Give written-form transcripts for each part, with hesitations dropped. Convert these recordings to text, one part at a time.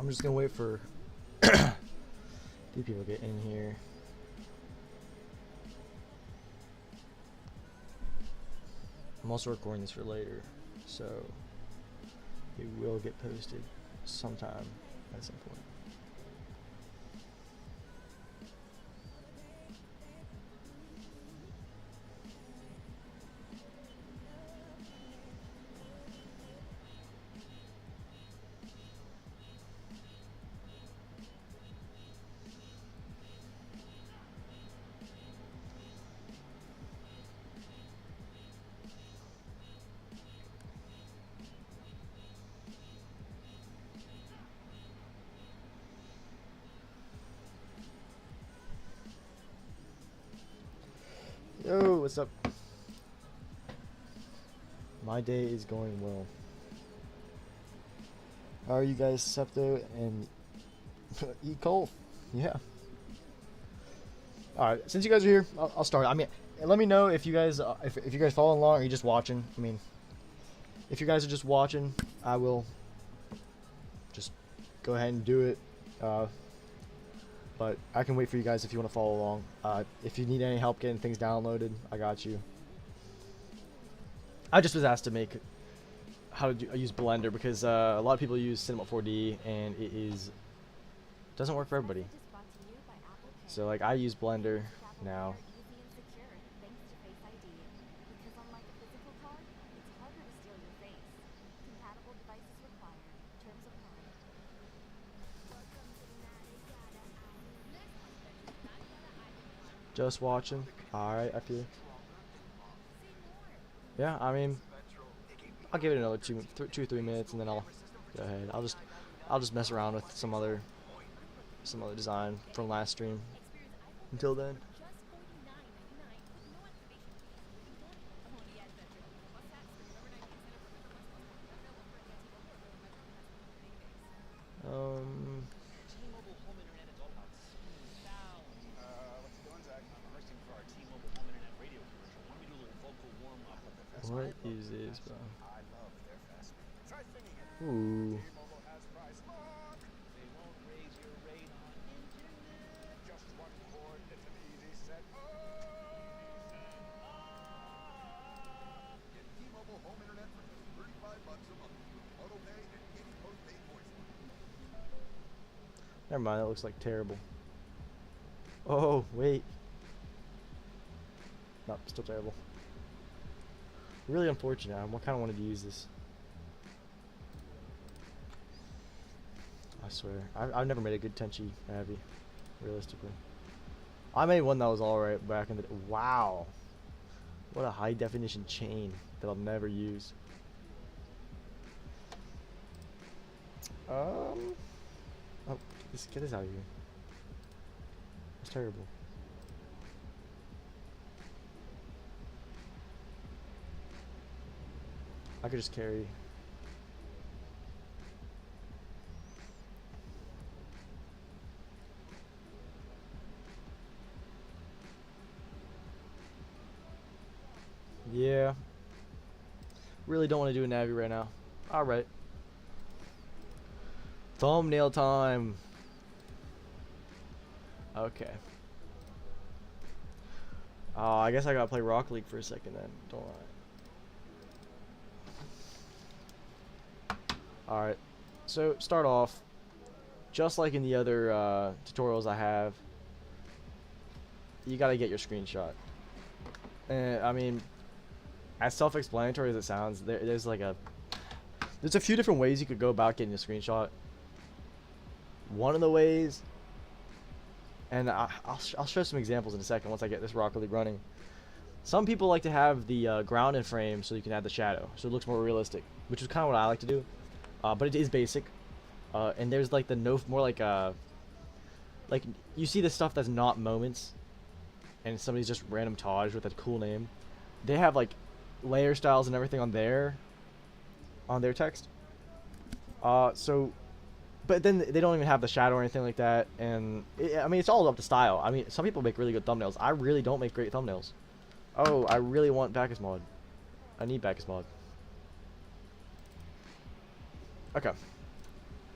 I'm just gonna wait for a few people to get in here. I'm also recording this for later, so it will get posted sometime at some point. Yo, what's up? My day is going well. How are you guys, Septo and E. Cole? Yeah. Alright, since you guys are here, I'll start. I mean, let me know if you guys if you guys following along or you're just watching. I mean, if you guys are just watching, I will just go ahead and do it. But I can wait for you guys if you want to follow along. If you need any help getting things downloaded, I got you. I just was asked to make how to use Blender because a lot of people use Cinema 4D and it doesn't work for everybody. So like I use Blender now. Just watching. Alright, I feel. Yeah, I mean, I'll give it another 2-3 minutes, and then I'll go ahead. I'll just mess around with some other design from last stream. Until then. What is this, bro? Ooh. Never mind, that looks like terrible. Oh, wait. No, still terrible. Really unfortunate. I kind of wanted to use this. I swear. I've never made a good Tenchi Abby, realistically. I made one that was alright back in the... Wow. What a high definition chain that I'll never use. Oh, get this out of here. It's terrible. I could just carry. Yeah. Really don't want to do a Navi right now. Alright. Thumbnail time. Okay. I guess I gotta play Rocket League for a second then. Don't lie. Alright. So, start off. Just like in the other tutorials I have, you gotta get your screenshot. And, I mean, as self-explanatory as it sounds, there's a few different ways you could go about getting a screenshot. One of the ways, and I'll show some examples in a second once I get this Rocket League running. Some people like to have the ground in frame so you can add the shadow, so it looks more realistic, which is kind of what I like to do. But it is basic, and there's like like you see the stuff that's not moments, and somebody's just random Taj with a cool name. They have like layer styles and everything on their text. But then they don't even have the shadow or anything like that, and I mean it's all up to style. I mean some people make really good thumbnails. I really don't make great thumbnails. Oh, I really want Bacchus mod. I need Bacchus mod. Okay.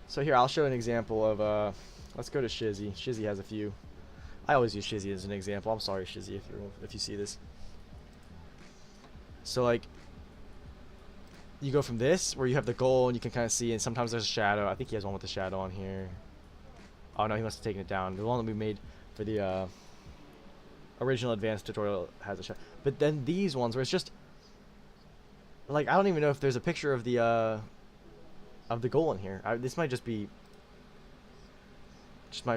So here, I'll show an example of, let's go to Shizzy. Shizzy has a few. I always use Shizzy as an example. I'm sorry, Shizzy, if you see this. So, like, you go from this, where you have the goal, and you can kind of see, and sometimes there's a shadow. I think he has one with the shadow on here. Oh, no, he must have taken it down. The one that we made for the, original advanced tutorial has a shadow. But then these ones, where it's just, like, I don't even know if there's a picture of the goal in here. This might just be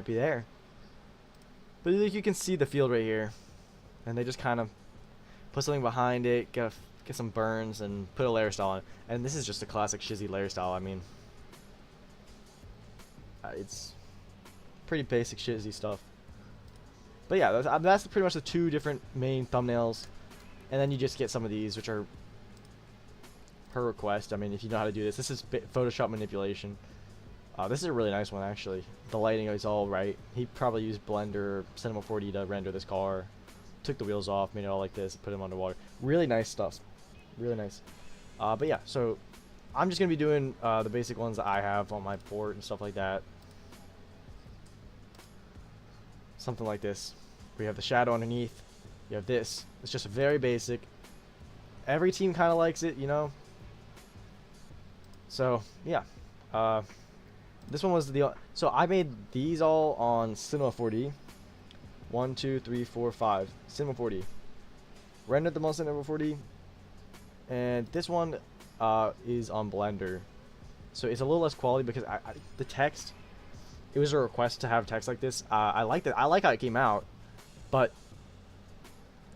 there. But you can see the field right here, and they just kind of put something behind it, get some burns, and put a layer style on it. And this is just a classic Shizzy layer style. I mean, it's pretty basic Shizzy stuff. But yeah, that's pretty much the two different main thumbnails. And then you just get some of these, which are per request. I mean, if you know how to do this. This is Photoshop manipulation. This is a really nice one, actually. The lighting is all right. He probably used Blender or Cinema 4D to render this car. Took the wheels off, made it all like this, put him underwater. Really nice stuff. Really nice. But yeah, so I'm just going to be doing the basic ones that I have on my port and stuff like that. Something like this. We have the shadow underneath. You have this. It's just very basic. Every team kind of likes it, you know. So, yeah. This one was so I made these all on Cinema 4D. 1, 2, 3, 4, 5. Cinema 4D. Rendered them on Cinema 4D. And this one is on Blender. So it's a little less quality because the text, it was a request to have text like this. I like that. I like how it came out, but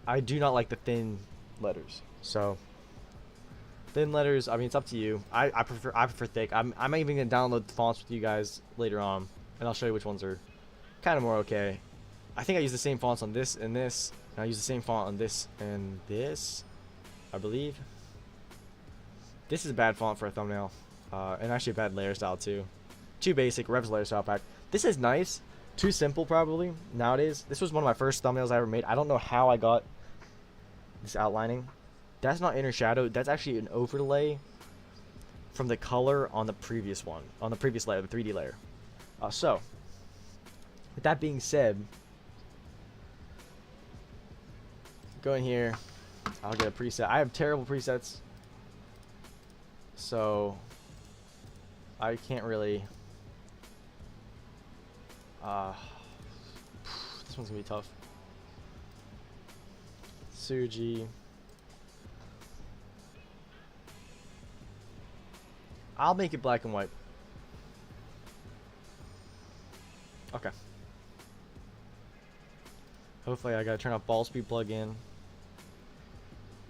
I do not like the thin letters. So thin letters, I mean, it's up to you. I prefer thick. I'm even gonna download the fonts with you guys later on, and I'll show you which ones are kind of more okay. I think I use the same fonts on this and this, and I use the same font on this and this, I believe. This is a bad font for a thumbnail, and actually a bad layer style too. Too basic. Rev's layer style pack. This is nice. Too simple probably nowadays. This was one of my first thumbnails I ever made. I don't know how I got this outlining. That's not inner shadow. That's actually an overlay from the color on the previous one, on the previous layer, the 3D layer. So, with that being said, go in here. I'll get a preset. I have terrible presets, so I can't really. This one's gonna be tough. Suji. I'll make it black and white. Okay. Hopefully I gotta turn off ball speed plugin.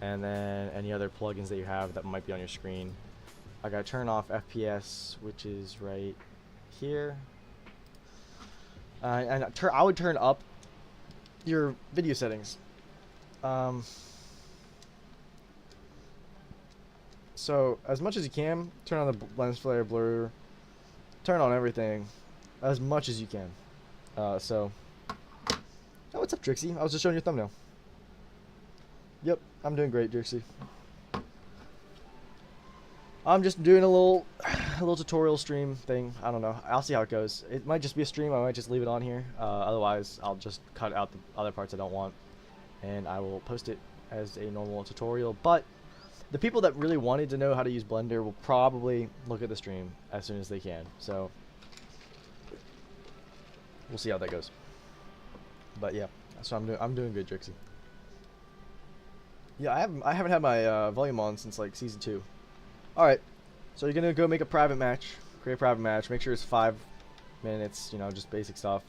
And then any other plugins that you have that might be on your screen. I gotta turn off FPS, which is right here. And I would turn up your video settings. So as much as you can, turn on the lens flare, blur, turn on everything as much as you can. Oh, what's up, Drixie? I was just showing your thumbnail. Yep, I'm doing great, Drixie. I'm just doing a little tutorial stream thing. I don't know. I'll see how it goes. It might just be a stream. I might just leave it on here. Otherwise, I'll just cut out the other parts I don't want, and I will post it as a normal tutorial. But the people that really wanted to know how to use Blender will probably look at the stream as soon as they can. So we'll see how that goes. But yeah, so I'm doing good, Drixie. Yeah, I haven't had my volume on since like season 2. All right, so you're gonna go make a private match, create a private match. Make sure it's 5 minutes. You know, just basic stuff.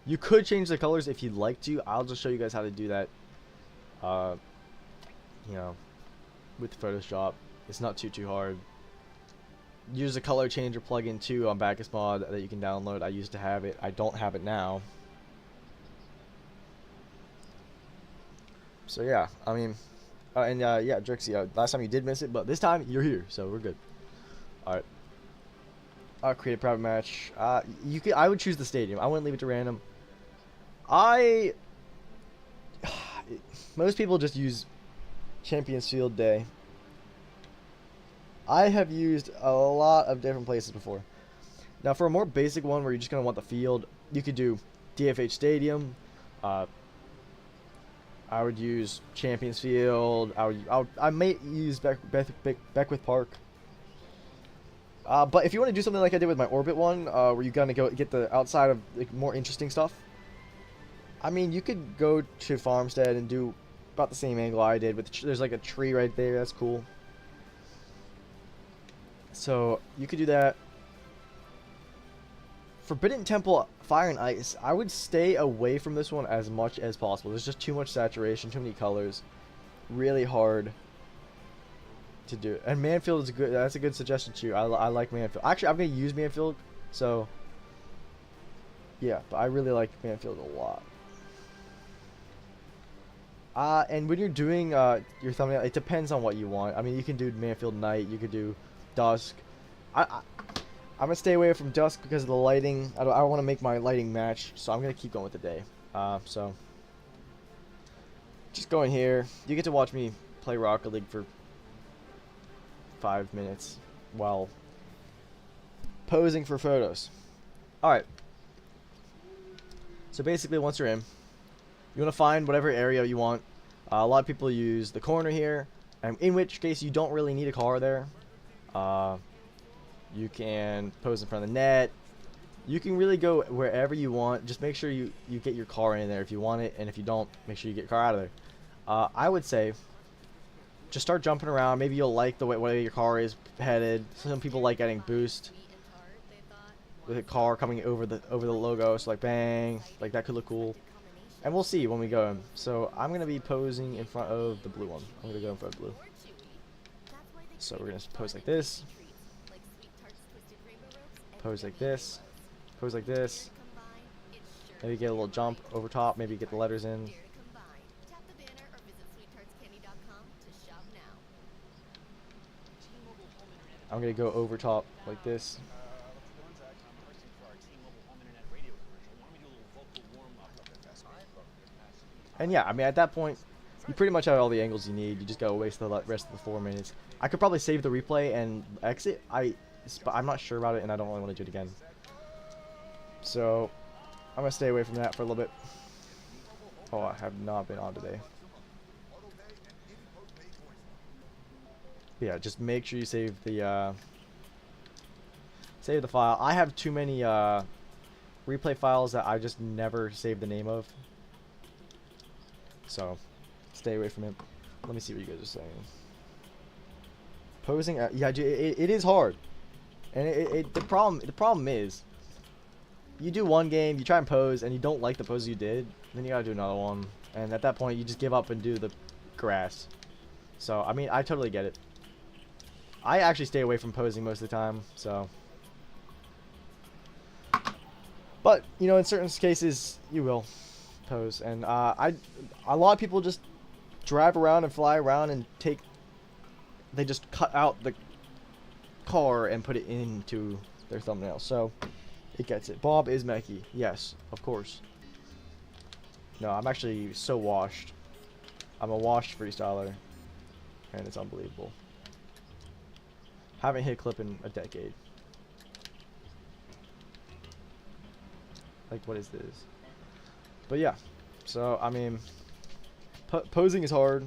You could change the colors if you'd like to. I'll just show you guys how to do that. You know, with Photoshop, it's not too hard. Use a color changer plugin too on Backus Mod that you can download. I used to have it. I don't have it now. So yeah, I mean, yeah, Drixie, last time you did miss it, but this time you're here, so we're good. All right. I'll create a private match. I would choose the stadium. I wouldn't leave it to random. Most people just use Champions Field Day. I have used a lot of different places before. Now for a more basic one where you're just going to want the field, you could do DFH Stadium. I would use Champions Field. I may use Beckwith Park. But if you want to do something like I did with my Orbit one, where you're gonna go get the outside of like, more interesting stuff, I mean, you could go to Farmstead and do about the same angle I did. There's like a tree right there. That's cool. So you could do that. Forbidden Temple Fire and Ice, I would stay away from this one as much as possible. There's just too much saturation, too many colors. Really hard to do. And Manfield is good. That's a good suggestion too. I like Manfield. Actually, I'm going to use Manfield. So, yeah, but I really like Manfield a lot. And when you're doing your thumbnail, it depends on what you want. I mean, you can do Manfield Night. You could do Dusk. I'm going to stay away from dusk because of the lighting. I don't want to make my lighting match, so I'm going to keep going with the day. So, just going here. You get to watch me play Rocket League for 5 minutes while posing for photos. Alright. So basically, once you're in, you want to find whatever area you want. A lot of people use the corner here, and in which case you don't really need a car there. You can pose in front of the net. You can really go wherever you want. Just make sure you get your car in there if you want it, and if you don't, make sure you get your car out of there. I would say just start jumping around. Maybe you'll like the way your car is headed. Some people like getting boost with a car coming over the logo. So like bang, like that could look cool. And we'll see when we go in. So I'm gonna be posing in front of the blue one. I'm gonna go in front of blue. So we're gonna pose like this. Pose like this. Pose like this. Maybe get a little jump over top. Maybe get the letters in. I'm going to go over top like this. And yeah, I mean, at that point, you pretty much have all the angles you need. You just got to waste the rest of the 4 minutes. I could probably save the replay and exit. I'm not sure about it, and I don't really want to do it again. So, I'm going to stay away from that for a little bit. Oh, I have not been on today. But yeah, just make sure you save the file. I have too many replay files that I just never save the name of. So, stay away from it. Let me see what you guys are saying. Posing, yeah, it is hard. And the problem is, you do one game, you try and pose, and you don't like the pose you did, then you gotta do another one. And at that point, you just give up and do the grass. So, I mean, I totally get it. I actually stay away from posing most of the time, so. But, you know, in certain cases, you will pose. And a lot of people just drive around and fly around and they just cut out the car and put it into their thumbnail. So, it gets it. Bob is Mechie. Yes, of course. No, I'm actually so washed. I'm a washed freestyler. And it's unbelievable. Haven't hit a clip in a decade. Like, what is this? But yeah. So, I mean, posing is hard.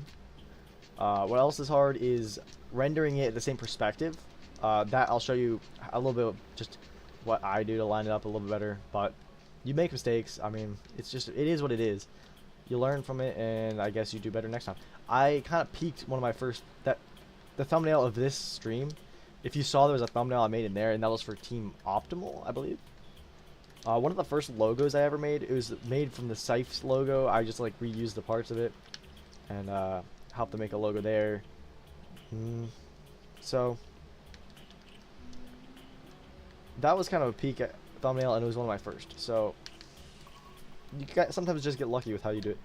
What else is hard is rendering it at the same perspective. That I'll show you a little bit of just what I do to line it up a little bit better. But you make mistakes. I mean, it is what it is. You learn from it, and I guess you do better next time. I kind of peaked one of my first the thumbnail of this stream. If you saw, there was a thumbnail I made in there, and that was for Team Optimal, I believe. One of the first logos I ever made, it was made from the Scythe's logo. I just like reused the parts of it and helped to make a logo there. So that was kind of a peak thumbnail, and it was one of my first. So you sometimes just get lucky with how you do it.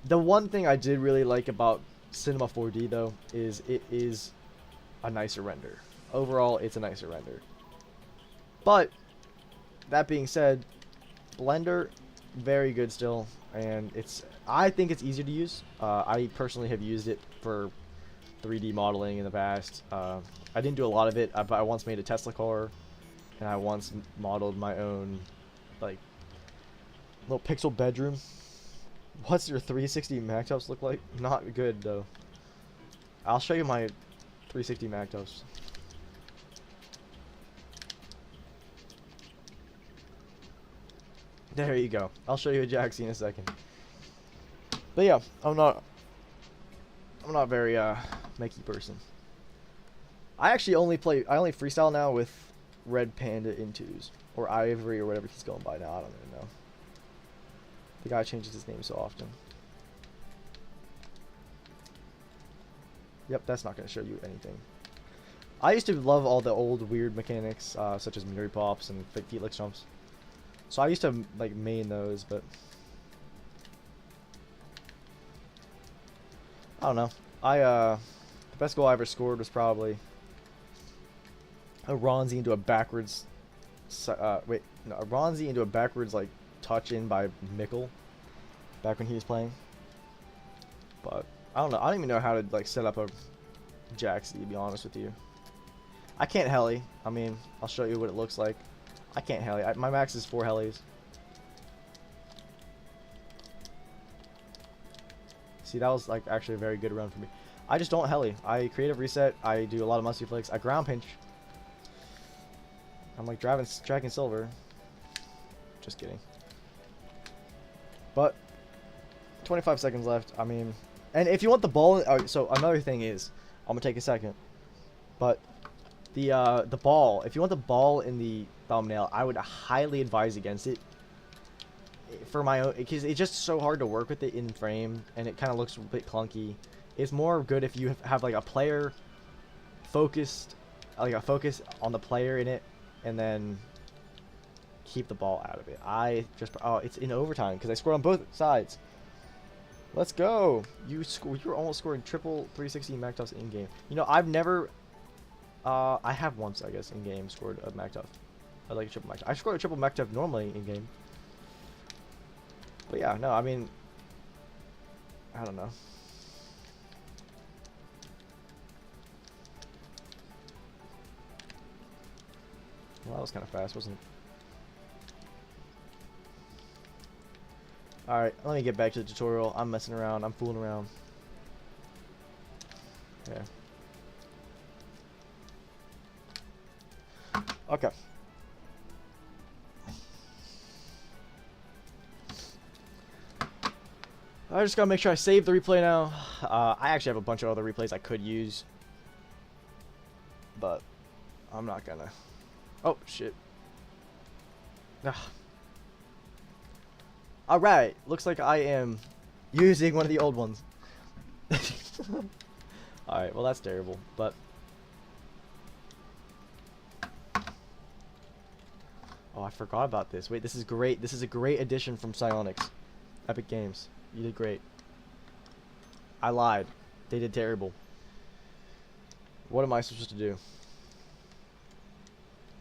The one thing I did really like about Cinema 4D though is it is a nicer render. Overall, it's a nicer render. But that being said, Blender, very good still, and I think it's easier to use. I personally have used it for 3D modeling in the past. I didn't do a lot of it, but I once made a Tesla car, and I once modeled my own like little pixel bedroom. What's your 360 Mactubs look like? Not good though. I'll show you my 360 Mactubs. There you go. I'll show you a Jaxie in a second. But yeah, I'm not very makey person. I actually only freestyle now with Red Panda Intus or Ivory or whatever he's going by now. I don't even know. The guy changes his name so often. Yep, that's not going to show you anything. I used to love all the old weird mechanics, such as Miri Pops and Felix Jumps. So I used to like main those, but I don't know. The best goal I ever scored was probably a Ronzi into a backwards. A Ronzi into a backwards like touch in by Mikkel, back when he was playing. But I don't know. I don't even know how to like set up a Jaxie, to be honest with you. I can't heli. I mean, I'll show you what it looks like. I can't heli. My max is 4 helis. See, that was like actually a very good run for me. I just don't heli. I creative reset. I do a lot of musty flicks. I ground pinch. I'm like dragging silver. Just kidding. But 25 seconds left. I mean, and if you want the ball, so another thing is, I'm gonna take a second. But the ball, if you want the ball in the thumbnail, I would highly advise against it. For my own, because it's just so hard to work with it in frame, and it kind of looks a bit clunky. It's more good if you have like a player focused, like a focus on the player in it, and then keep the ball out of it. It's in overtime because I scored on both sides. Let's go. You were almost scoring triple 360 Mactubs in game. You know, I've never. I have once, I guess, in game scored a Mactub. I like a triple Mactub. I scored a triple Mactub normally in game. But yeah, no, I mean, I don't know. Well, that was kind of fast, wasn't it? Alright, let me get back to the tutorial. I'm messing around. I'm fooling around. Yeah. Okay. I just gotta make sure I save the replay now. I actually have a bunch of other replays I could use, but I'm not gonna. Oh shit. Alright, looks like I am using one of the old ones. Alright, well that's terrible, but oh, I forgot about this. Wait, this is great. This is a great addition from Psyonix. Epic Games. You did great. I lied. They did terrible. What am I supposed to do?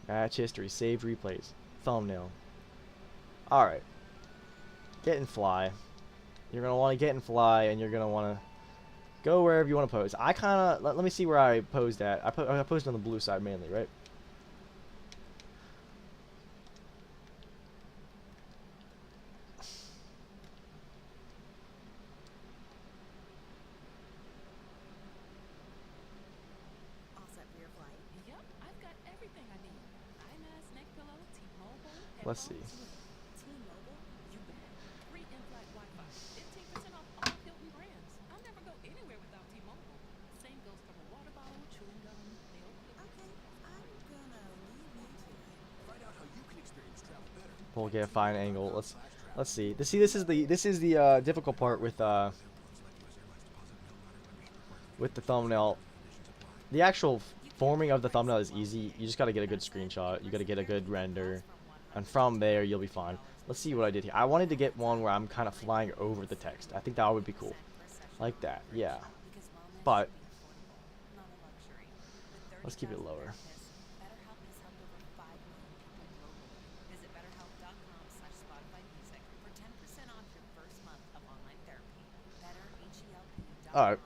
Match history. Saved replays. Thumbnail. Alright. Get and fly. You're going to want to get and fly, and you're going to want to go wherever you want to pose. I kind of... Let me see where I posed at. I posed on the blue side mainly, right? Let's see. We'll get a fine angle. Let's see. This is the difficult part with the thumbnail. The actual forming of the thumbnail is easy. You just gotta get a good screenshot. You gotta get a good render. And from there, you'll be fine. Let's see what I did here. I wanted to get one where I'm kind of flying over the text. I think that would be cool. Like that, yeah. But let's keep it lower. Alright.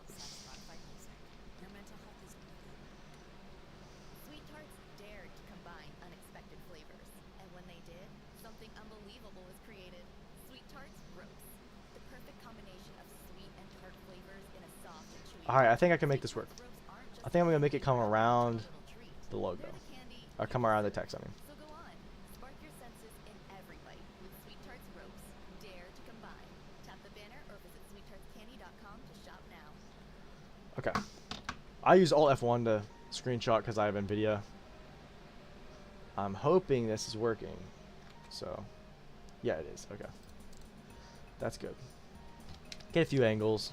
Alright, I think I can make this work. I think I'm going to make it come around the logo. Or come around the text, I mean. So go on. Spark your senses in every bite with Sweet Tart's ropes. Dare to combine. Tap the banner or visit sweettartscandy.com to shop now. Okay. I use Alt F1 to screenshot because I have NVIDIA. I'm hoping this is working. So, yeah, it is. Okay. That's good. Get a few angles.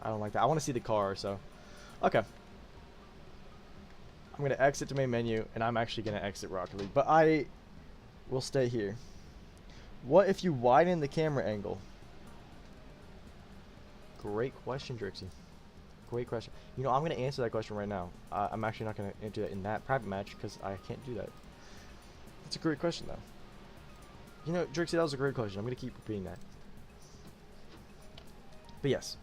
I don't like that. I want to see the car, so. Okay. I'm going to exit to main menu, and I'm actually going to exit Rocket League. But I will stay here. What if you widen the camera angle? Great question, Drixie. Great question. You know, I'm going to answer that question right now. I'm actually not going to answer that in that private match because I can't do that. It's a great question, though. You know, Drixie, that was a great question. I'm going to keep repeating that. But yes.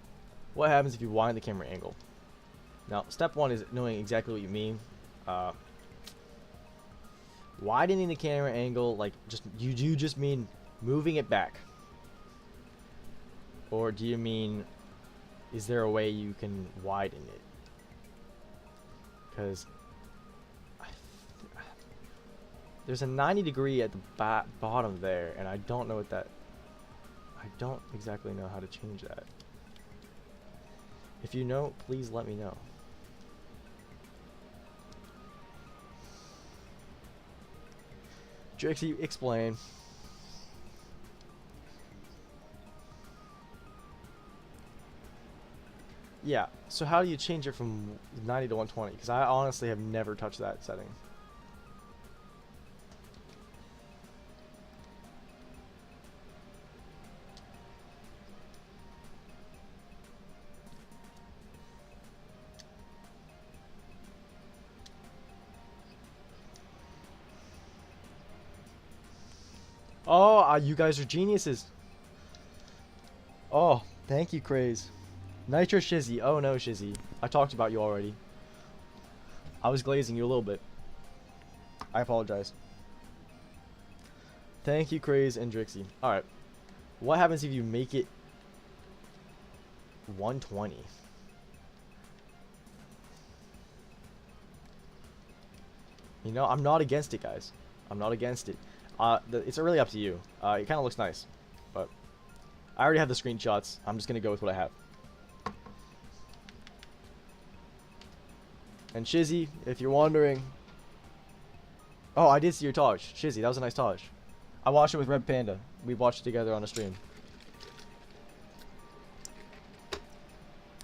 What happens if you widen the camera angle? Now, step one is knowing exactly what you mean. Widening the camera angle, like, do you just mean moving it back? Or do you mean, is there a way you can widen it? Because there's a 90-degree at the bottom there, and I don't know what that... I don't exactly know how to change that. If you know, please let me know. Drixie, explain. Yeah, so how do you change it from 90 to 120? Because I honestly have never touched that setting. Oh, you guys are geniuses. Oh, thank you, Craze. Nitro Shizzy. Oh no, Shizzy. I talked about you already. I was glazing you a little bit. I apologize. Thank you, Craze and Drixie. Alright. What happens if you make it 120? You know, I'm not against it, guys. I'm not against it. It's really up to you. It kind of looks nice. But I already have the screenshots. I'm just going to go with what I have. And Shizzy, if you're wondering... Oh, I did see your Taj. Shizzy, that was a nice Taj. I watched it with Red Panda. We watched it together on a stream.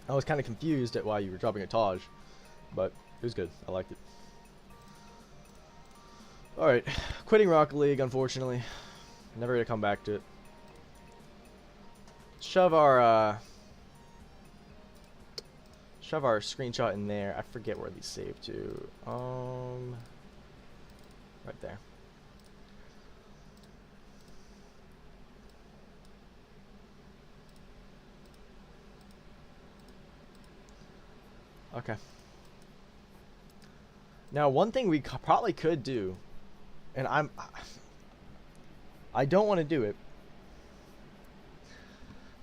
I was kind of confused at why you were dropping a Taj. But it was good. I liked it. Alright. Quitting Rocket League, unfortunately. Never gonna come back to it. Shove our screenshot in there. I forget where these saved to. Right there. Okay. Now, one thing we probably could do, and I don't want to do it,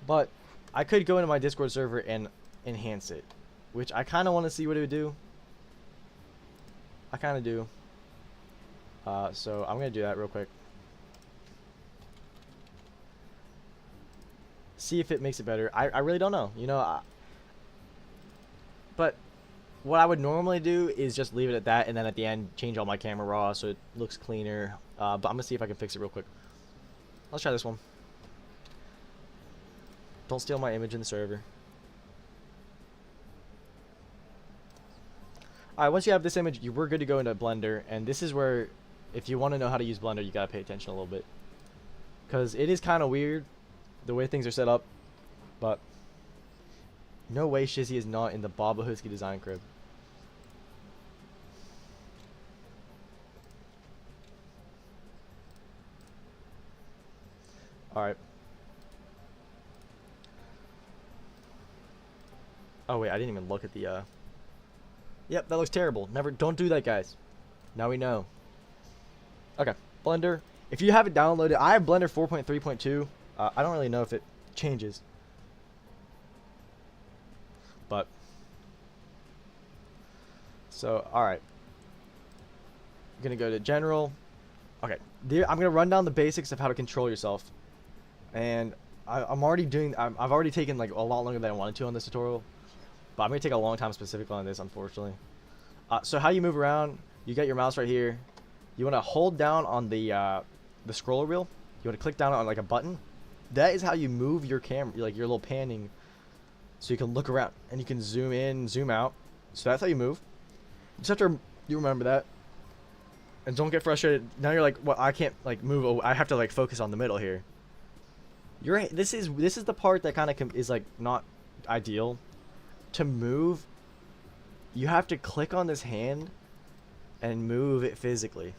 but I could go into my Discord server and enhance it, which I kind of want to see what it would do. I kind of do. So I'm going to do that real quick. See if it makes it better. I really don't know, you know. But what I would normally do is just leave it at that, and then at the end change all my camera raw so it looks cleaner. But I'm going to see if I can fix it real quick. Let's try this one. Don't steal my image in the server. Alright, once you have this image, we're good to go into Blender, and this is where, if you want to know how to use Blender, you gotta pay attention a little bit. Because it is kind of weird, the way things are set up, but no way Shizzy is not in the Bob Lahusky design crib. Alright. Oh wait, I didn't even look at the Yep, that looks terrible. Don't do that, guys. Now we know. Okay, Blender. If you have it downloaded, I have Blender 4.3.2. I don't really know if it changes, but so all right. I'm gonna go to general. Okay, I'm gonna run down the basics of how to control yourself, and I'm already doing. I've already taken like a lot longer than I wanted to on this tutorial, but I'm gonna take a long time specifically on this, unfortunately. So how you move around? You got your mouse right here. You want to hold down on the scroller wheel. You want to click down on like a button. That is how you move your camera, like your little panning, so you can look around and you can zoom in, zoom out. So that's how you move. You just have to you remember that, and don't get frustrated. Now you're like, well, I can't like move. Oh, I have to like focus on the middle here. This is the part that kind of is like not ideal. To move, you have to click on this hand and move it physically.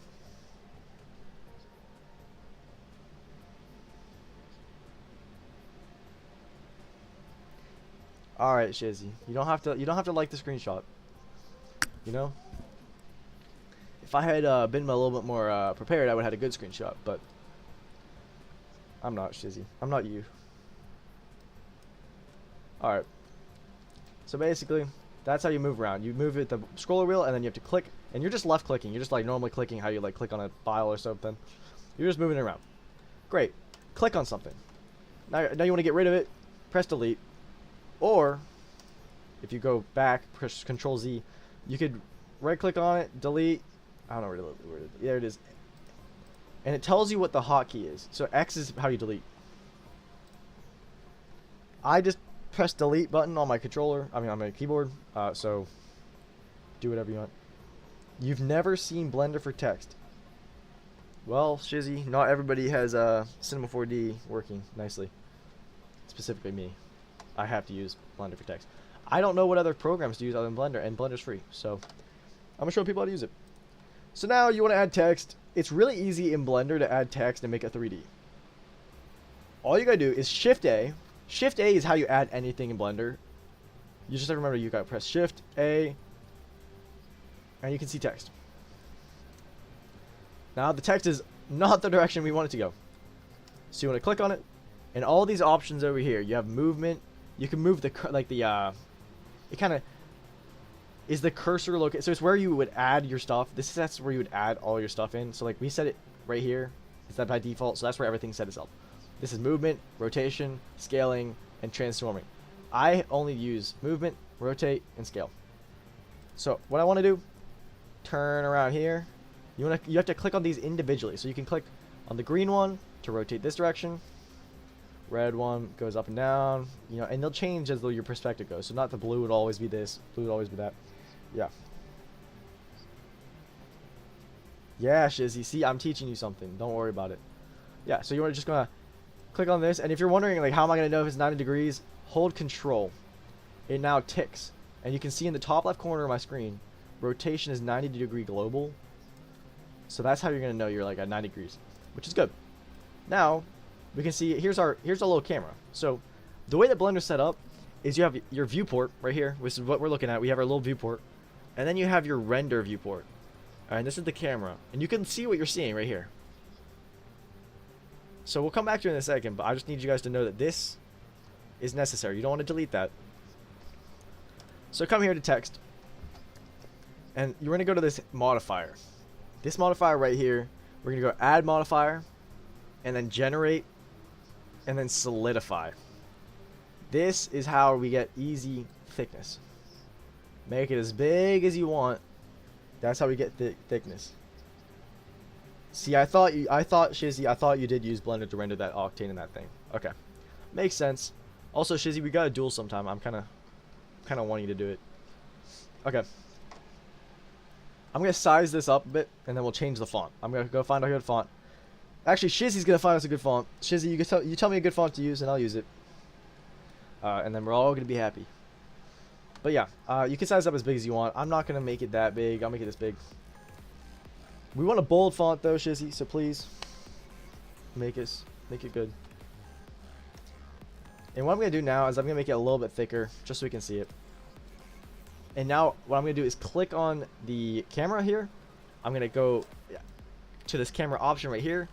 All right, Shizzy. You don't have to like the screenshot. You know? If I had been a little bit more prepared, I would have had a good screenshot, but I'm not, Shizzy. I'm not you. All right. So basically, that's how you move around. You move it the scroller wheel, and then you have to click, and you're just left clicking. You're just like normally clicking how you like click on a file or something. You're just moving it around. Great. Click on something. Now you want to get rid of it. Press delete. Or if you go back, press Control Z. You could right click on it, delete. I don't know where it is. There it is. And it tells you what the hotkey is. So X is how you delete. I just press delete button on my controller. I mean on my keyboard. So do whatever you want. You've never seen Blender for text. Well, Shizzy, not everybody has Cinema 4D working nicely. Specifically me. I have to use Blender for text. I don't know what other programs to use other than Blender, and Blender's free. So I'm gonna show people how to use it. So now you want to add text. It's really easy in Blender to add text and make a 3D. All you gotta do is Shift A. Shift A is how you add anything in Blender. You just have to remember you gotta press Shift A, and you can see text. Now the text is not the direction we want it to go. So you want to click on it, and all these options over here. You have movement. You can move the it kind of is the cursor located. So it's where you would add your stuff. That's where you would add all your stuff in. So like we set it right here. It's that by default. So that's where everything set itself. This is movement, rotation, scaling, and transforming. I only use movement, rotate, and scale. So what I want to do, turn around here. You have to click on these individually. So you can click on the green one to rotate this direction. Red one goes up and down, you know, and they'll change as though your perspective goes. So not the blue would always be this, blue would always be that. Yeah. Yeah, Shizzy. See, I'm teaching you something. Don't worry about it. Yeah, so you're just gonna click on this, and if you're wondering like how am I gonna know if it's 90 degrees, hold Control. It now ticks, and you can see in the top left corner of my screen, rotation is 90 degree global. So that's how you're gonna know you're like at 90 degrees, which is good. Now we can see here's a little camera. So the way that Blender's set up is you have your viewport right here, which is what we're looking at. We have our little viewport, and then you have your render viewport. And this is the camera, and you can see what you're seeing right here. So we'll come back to it in a second, but I just need you guys to know that this is necessary. You don't want to delete that. So come here to text, and you're going to go to this modifier. This modifier right here, we're going to go add modifier, and then generate, and then solidify. This is how we get easy thickness. Make it as big as you want. That's how we get thickness. See, I thought Shizzy, I thought you did use Blender to render that octane in that thing. Okay, makes sense. Also, Shizzy, we got to duel sometime. I'm kind of wanting you to do it. Okay. I'm gonna size this up a bit, and then we'll change the font. I'm gonna go find a good font. Actually, Shizzy's gonna find us a good font. Shizzy, you tell me a good font to use, and I'll use it. And then we're all gonna be happy. But yeah, you can size up as big as you want. I'm not gonna make it that big. I'll make it this big. We want a bold font though, Shizzy. So please make it good. And what I'm gonna do now is I'm gonna make it a little bit thicker, just so we can see it. And now what I'm gonna do is click on the camera here. I'm gonna go to this camera option right here,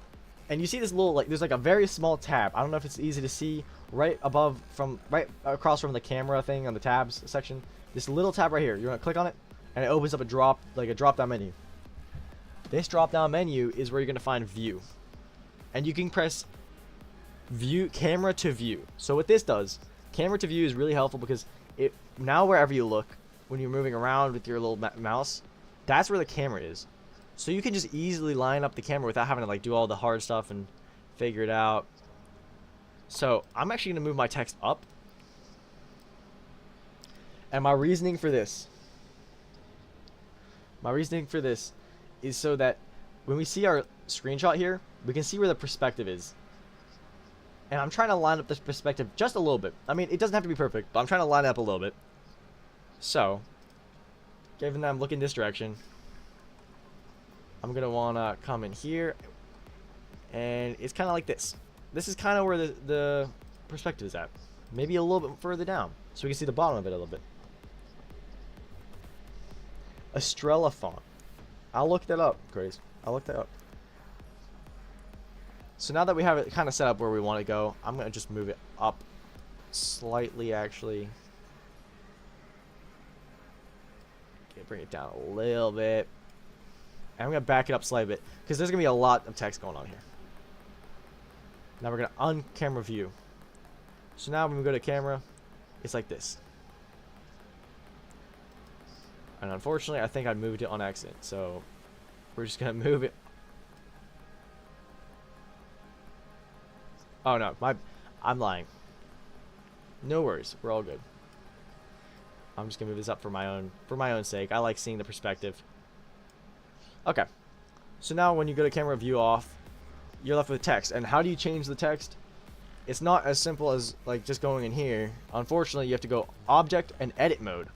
and you see this little, like, there's like a very small tab. I don't know if it's easy to see, right above, from right across from the camera thing on the tabs section. This little tab right here, you're gonna click on it, and it opens up a drop down menu. This drop down menu is where you're gonna find view, and you can press view, camera to view. So what this does, camera to view, is really helpful because it now wherever you look when you're moving around with your little mouse, that's where the camera is. So you can just easily line up the camera without having to like do all the hard stuff and figure it out. So I'm actually gonna move my text up, and my reasoning for this is so that when we see our screenshot here, we can see where the perspective is. And I'm trying to line up this perspective just a little bit. I mean, it doesn't have to be perfect, but I'm trying to line it up a little bit. So, given that I'm looking this direction, I'm going to want to come in here. And it's kind of like this. This is kind of where the perspective is at. Maybe a little bit further down, so we can see the bottom of it a little bit. Estrella font. I'll look that up, Grace. I'll look that up. So now that we have it kind of set up where we want to go, I'm going to just move it up slightly, actually. Okay, bring it down a little bit. And I'm going to back it up slightly bit, because there's going to be a lot of text going on here. Now we're going to un-camera view. So now when we go to camera, it's like this. And unfortunately, I think I moved it on accident. So we're just going to move it. Oh no, I'm lying. No worries, we're all good. I'm just gonna move this up for my own sake. I like seeing the perspective. Okay, so now when you go to camera view off, you're left with text. And how do you change the text? It's not as simple as like just going in here. Unfortunately, you have to go object and edit mode,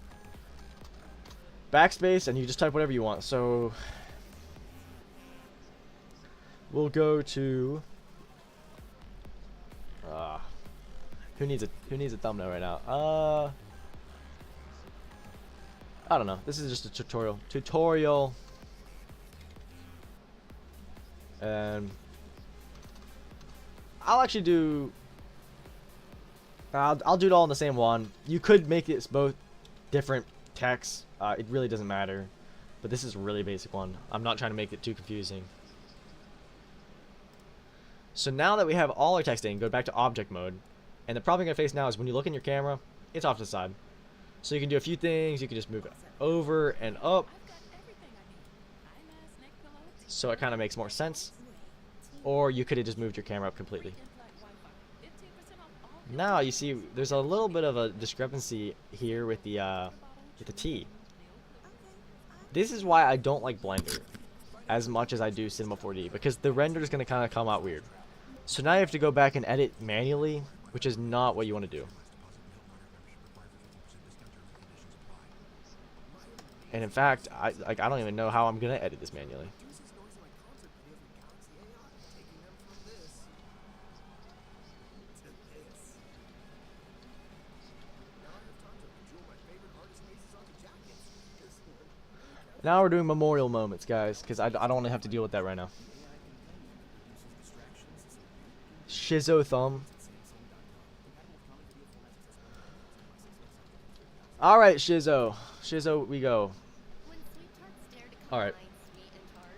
backspace, and you just type whatever you want. So we'll go to who needs a thumbnail right now? I don't know. This is just a tutorial. And I'll actually do I'll do it all in the same one. You could make it both different texts. It really doesn't matter. But this is a really basic one. I'm not trying to make it too confusing. So now that we have all our text in, go back to object mode. And the problem you're going to face now is when you look in your camera, it's off to the side. So you can do a few things. You can just move it over and up. So it kind of makes more sense. Or you could have just moved your camera up completely. Now you see there's a little bit of a discrepancy here with the T. This is why I don't like Blender as much as I do Cinema 4D, because the render is going to kind of come out weird. So now you have to go back and edit manually, which is not what you want to do. And in fact, I don't even know how I'm going to edit this manually. Now we're doing memorial moments, guys, because I don't want to have to deal with that right now. Shizo thumb. Alright, Shizo. Shizo, we go. Alright.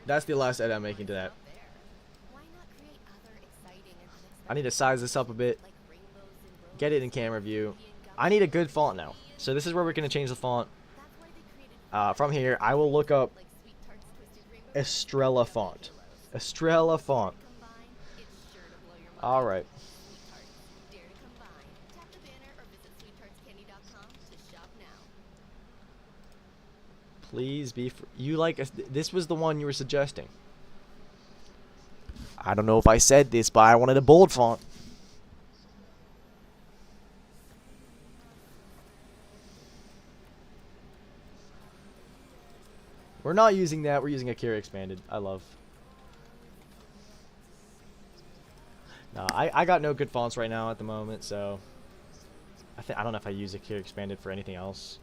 That's the last edit I'm making to that. I need to size this up a bit. Get it in camera view. I need a good font now. So this is where we're going to change the font. From here, I will look up Estrella font. Estrella font. Alright. Please be you like this was the one you were suggesting. I don't know if I said this, but I wanted a bold font. We're not using that. We're using Akira Expanded. I love. No, I got no good fonts right now at the moment, so I don't know if I use Akira Expanded for anything else.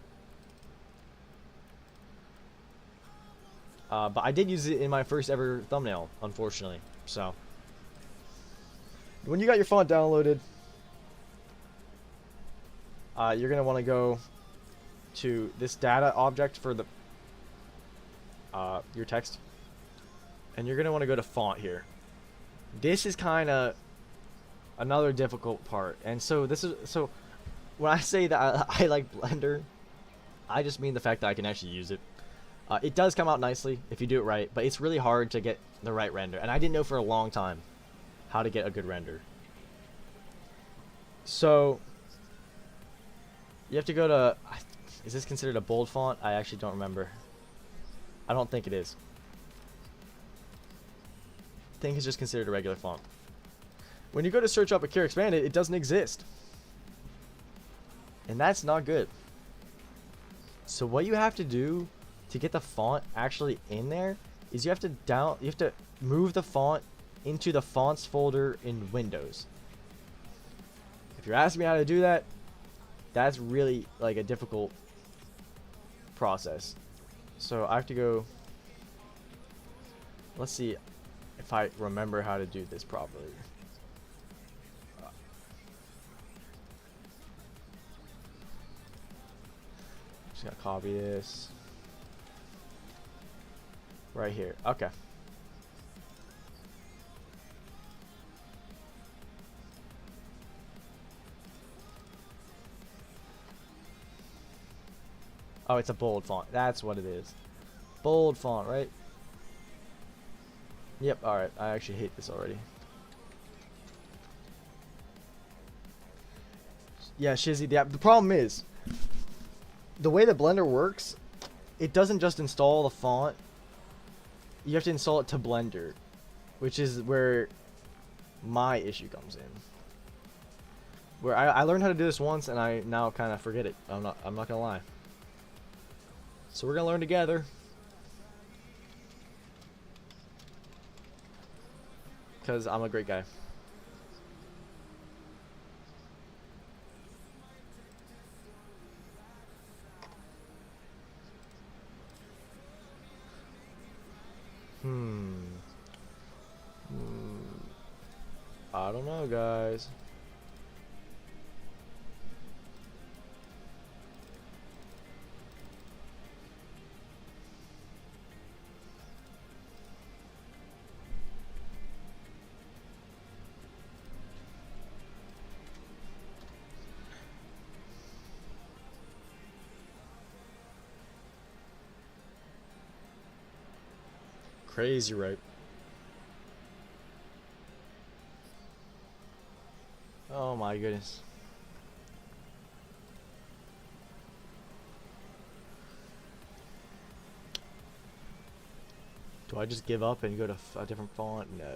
But I did use it in my first ever thumbnail, unfortunately. So, when you got your font downloaded, you're going to want to go to this data object for the your text. And you're going to want to go to font here. This is kind of another difficult part. And so when I say that I like Blender, I just mean the fact that I can actually use it. It does come out nicely if you do it right, but it's really hard to get the right render. And I didn't know for a long time how to get a good render. So you have to go to, is this considered a bold font? I actually don't remember. I don't think it is. I think it's just considered a regular font. When you go to search up a Care Expanded, it doesn't exist. And that's not good. So what you have to do to get the font actually in there is you have to move the font into the fonts folder in Windows. If you're asking me how to do that, that's really like a difficult process. So I have to go, let's see if I remember how to do this properly. Just gotta copy this right here. Okay. Oh, it's a bold font. That's what it is. Bold font, right? Yep, alright. I actually hate this already. Yeah, Shizzy, the problem is, the way that Blender works, it doesn't just install the font. You have to install it to Blender, which is where my issue comes in. Where I learned how to do this once, and I now kind of forget it. I'm not gonna lie. So we're gonna learn together. Because I'm a great guy. I don't know, guys. Crazy, right? Oh my goodness. Do I just give up and go to a different font? No.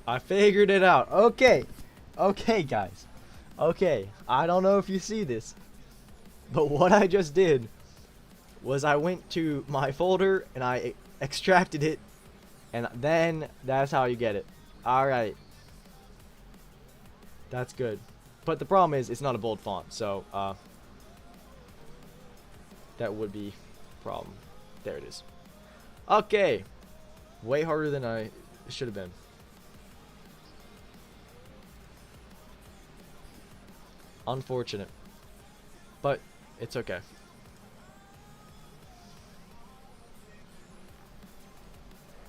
I figured it out. Okay. Okay, guys. Okay. I don't know if you see this, but what I just did was I went to my folder and I extracted it, and then that's how you get it. Alright. That's good. But the problem is it's not a bold font, so that would be a problem. There it is. Okay. Way harder than I should have been. Unfortunate. But it's okay.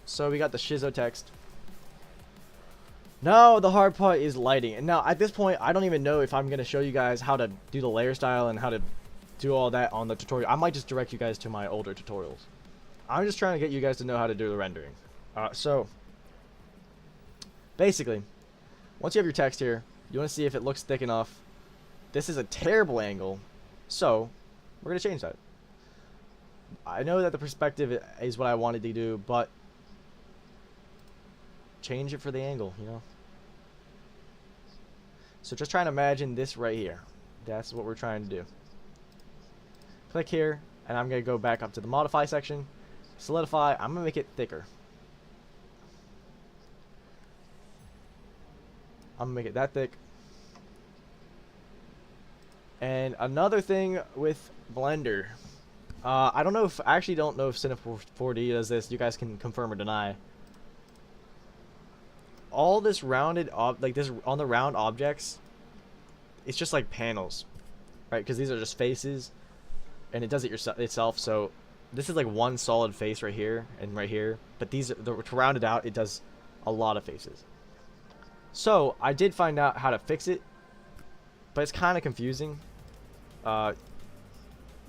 So we got the Shizo text. Now the hard part is lighting. And now at this point, I don't even know if I'm going to show you guys how to do the layer style and how to do all that on the tutorial. I might just direct you guys to my older tutorials. I'm just trying to get you guys to know how to do the rendering. So basically, once you have your text here, you want to see if it looks thick enough. This is a terrible angle, so we're going to change that. I know that the perspective is what I wanted to do, but change it for the angle, you know? So just try and imagine this right here. That's what we're trying to do. Click here, and I'm going to go back up to the modify section. Solidify, I'm going to make it thicker. I'm going to make it that thick. And another thing with Blender, I don't know if, I actually don't know if Cinema 4D does this. You guys can confirm or deny. All this rounded, like this on the round objects, it's just like panels, right? Because these are just faces, and it does it itself. So this is like one solid face right here and right here. But these, to round it out, it does a lot of faces. So I did find out how to fix it, but it's kind of confusing. You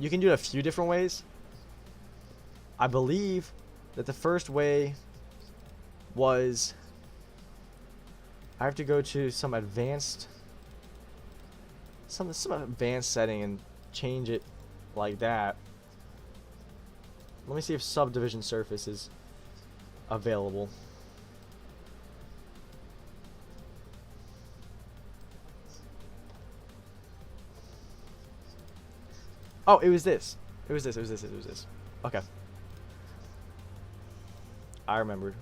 can do it a few different ways. I believe that the first way was I have to go to some advanced setting and change it like that. Let me see if subdivision surface is available. Oh, it was this. It was this. Okay. I remembered.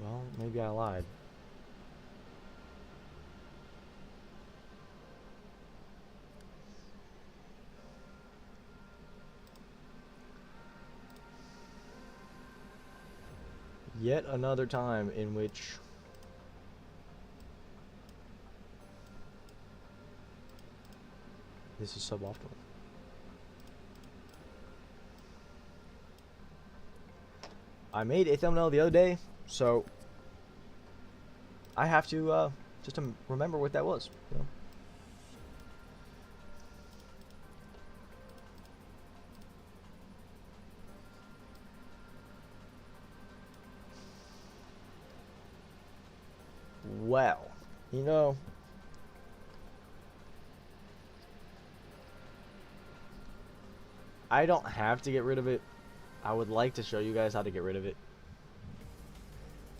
Well, maybe I lied. Yet another time in which this is suboptimal. I made a thumbnail the other day, so I have to just to remember what that was, you know? Well, you know, I don't have to get rid of it. I would like to show you guys how to get rid of it.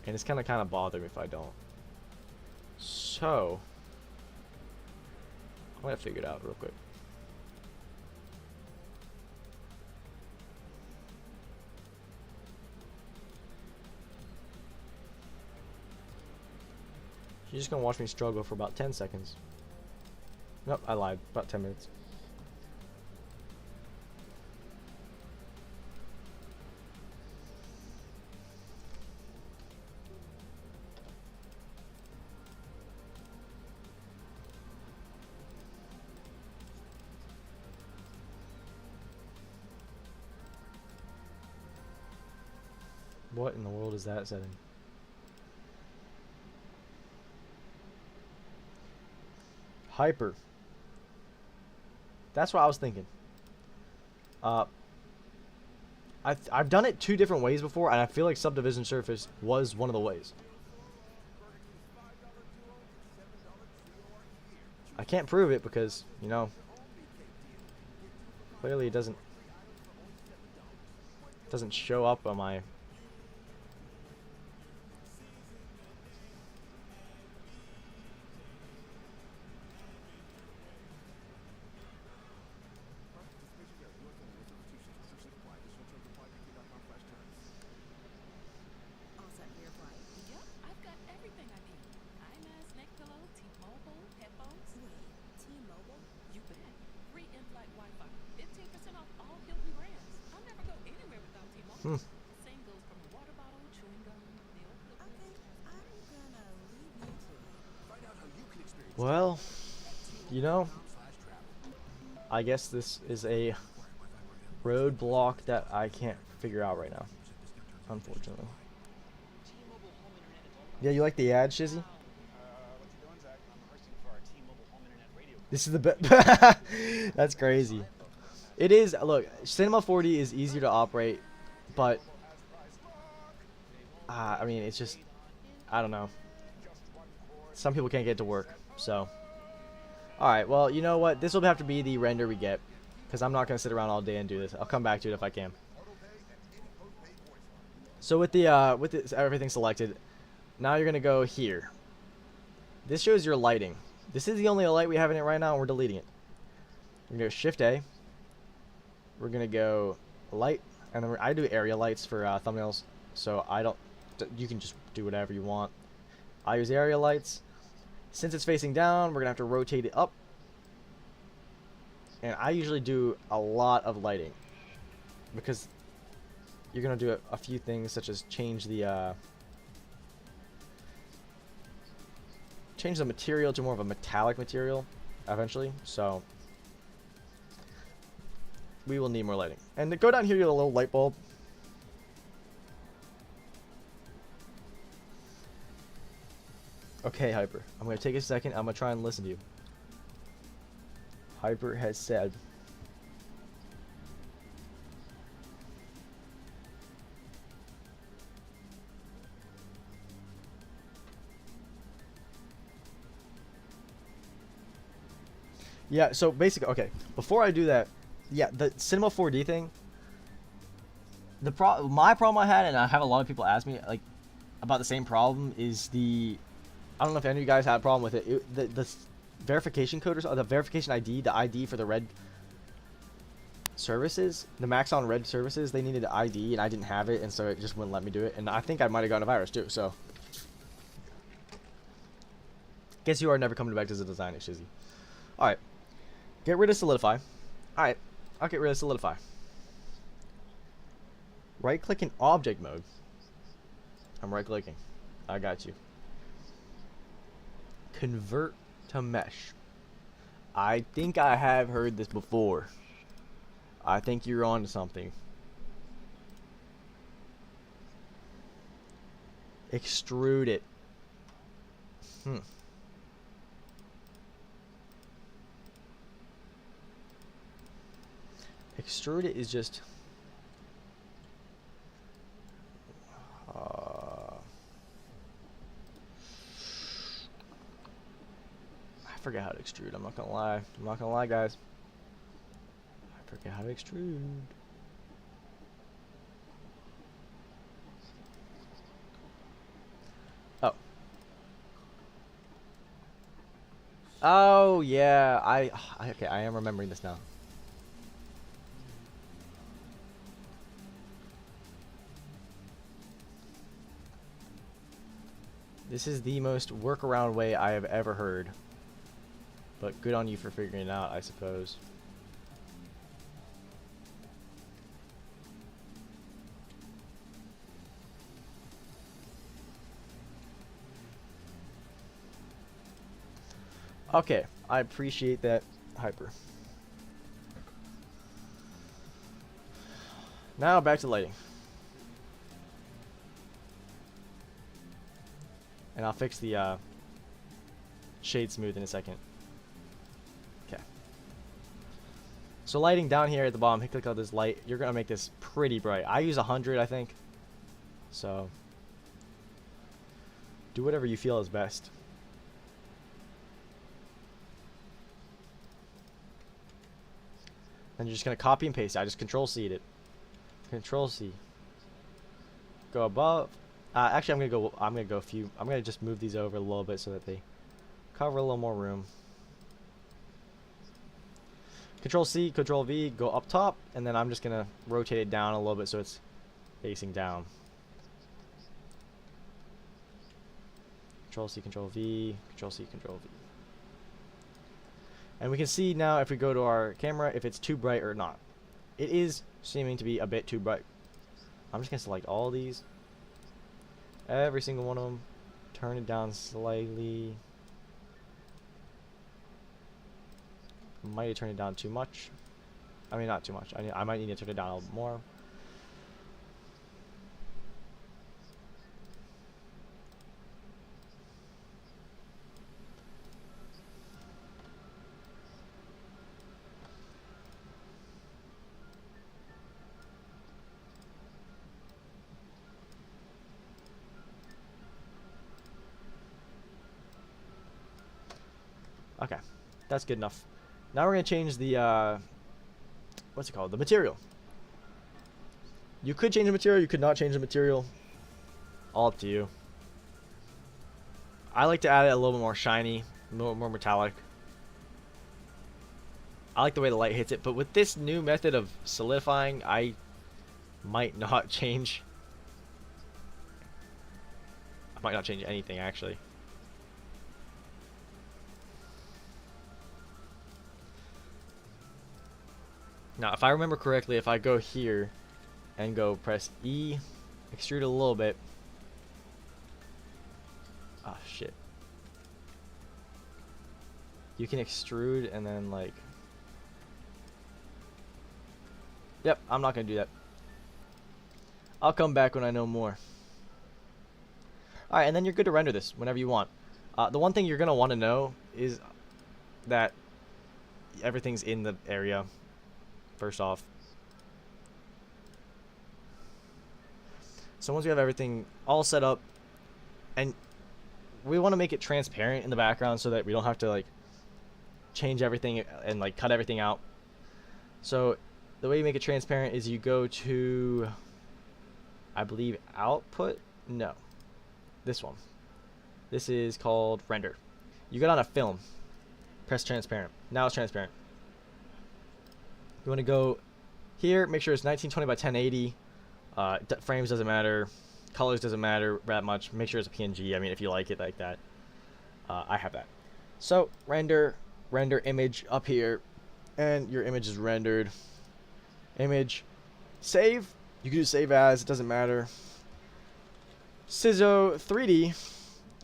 And it's kind of bothering me if I don't. So, I'm going to figure it out real quick. You're just going to watch me struggle for about 10 seconds. Nope, I lied. About 10 minutes. What in the world is that setting? Hyper. That's what I was thinking. I've done it 2 different ways before, and I feel like subdivision surface was one of the ways. I can't prove it because, you know, clearly it doesn't show up on my Well, you know, I guess this is a roadblock that I can't figure out right now, unfortunately. Yeah, you like the ad, Shizzy? This is the best. That's crazy. It is. Look, Cinema 4D is easier to operate, but I mean, it's just, I don't know. Some people can't get it to work, so Alright, well, you know what? This will have to be the render we get. Because I'm not going to sit around all day and do this. I'll come back to it if I can. So with everything selected, now you're going to go here. This shows your lighting. This is the only light we have in it right now, and we're deleting it. We're going to go Shift A. We're going to go light, and then I do area lights for thumbnails, so I don't, you can just do whatever you want. I use area lights. Since it's facing down, we're going to have to rotate it up. And I usually do a lot of lighting, because you're going to do a few things, such as change the material to more of a metallic material eventually, so we will need more lighting. And to go down here, you have a little light bulb. Okay, Hyper, I'm going to take a second. I'm going to try and listen to you. Hyper has said, yeah, so basically, okay, before I do that, yeah, the Cinema 4D thing, my problem I had, and I have a lot of people ask me, like, about the same problem, is I don't know if any of you guys had a problem with it, the verification code, or the verification ID, the ID for the red services, the Maxon red services, they needed an ID, and I didn't have it, and so it just wouldn't let me do it, and I think I might have gotten a virus, too, so. Guess you are never coming back to the design, Shizzy. Alright. Get rid of Solidify. Alright, I'll get rid of Solidify. Right click in object mode. I'm right clicking. I got you. Convert to mesh. I think I have heard this before. I think you're on to something. Extrude it. Extrude it is just I forget how to extrude. I'm not gonna lie. I'm not gonna lie, guys. I forget how to extrude. Oh. Oh yeah. Okay. I am remembering this now. This is the most workaround way I have ever heard. But good on you for figuring it out, I suppose. Okay, I appreciate that, Hyper. Now back to lighting. And I'll fix the shade smooth in a second. Okay. So lighting down here at the bottom, click on this light. You're gonna make this pretty bright. I use 100, I think. So do whatever you feel is best. And you're just gonna copy and paste. I just Control C it. Control C. Go above. Actually, I'm gonna just move these over a little bit so that they cover a little more room. Control C, Control V, go up top, and then I'm just gonna rotate it down a little bit so it's facing down. Control C, Control V, Control C, Control V. And we can see now if we go to our camera if it's too bright or not. It is seeming to be a bit too bright. I'm just gonna select all these. Every single one of them. Turn it down slightly. Might turn it down too much. I mean, not too much. I might need to turn it down a little more. Okay. That's good enough. Now we're gonna change the what's it called? The material. You could change the material. You could not change the material. All up to you. I like to add it a little bit more shiny, a little more metallic. I like the way the light hits it, but with this new method of solidifying, I might not change. I might not change anything, actually. Now, if I remember correctly, if I go here and go press E, extrude a little bit. Ah, shit. You can extrude and then, like... Yep, I'm not going to do that. I'll come back when I know more. Alright, and then you're good to render this whenever you want. The one thing you're going to want to know is that everything's in the area, first off. So once we have everything all set up, and we want to make it transparent in the background so that we don't have to, like, change everything and, like, cut everything out. So the way you make it transparent is you go to, I believe, output? No. This one. This is called render. You get on a film. Press transparent. Now it's transparent. You want to go here, make sure it's 1920 by 1080. Frames doesn't matter. Colors doesn't matter that much. Make sure it's a PNG. I mean, if you like it like that. I have that. So, render image up here. And your image is rendered. Image. Save. You can do save as. It doesn't matter. Scizzo 3D.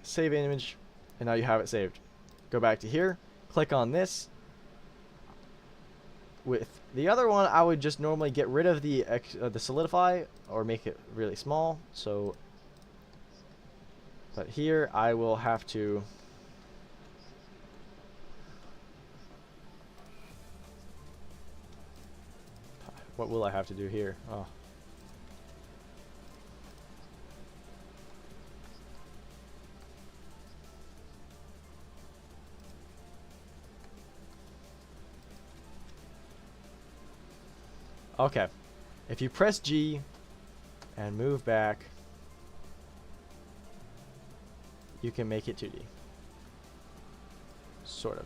Save image. And now you have it saved. Go back to here. Click on this. With the other one, I would just normally get rid of the solidify or make it really small. So, but here I will have to what will I have to do here? Oh. Okay, if you press G and move back, you can make it 2D. Sort of.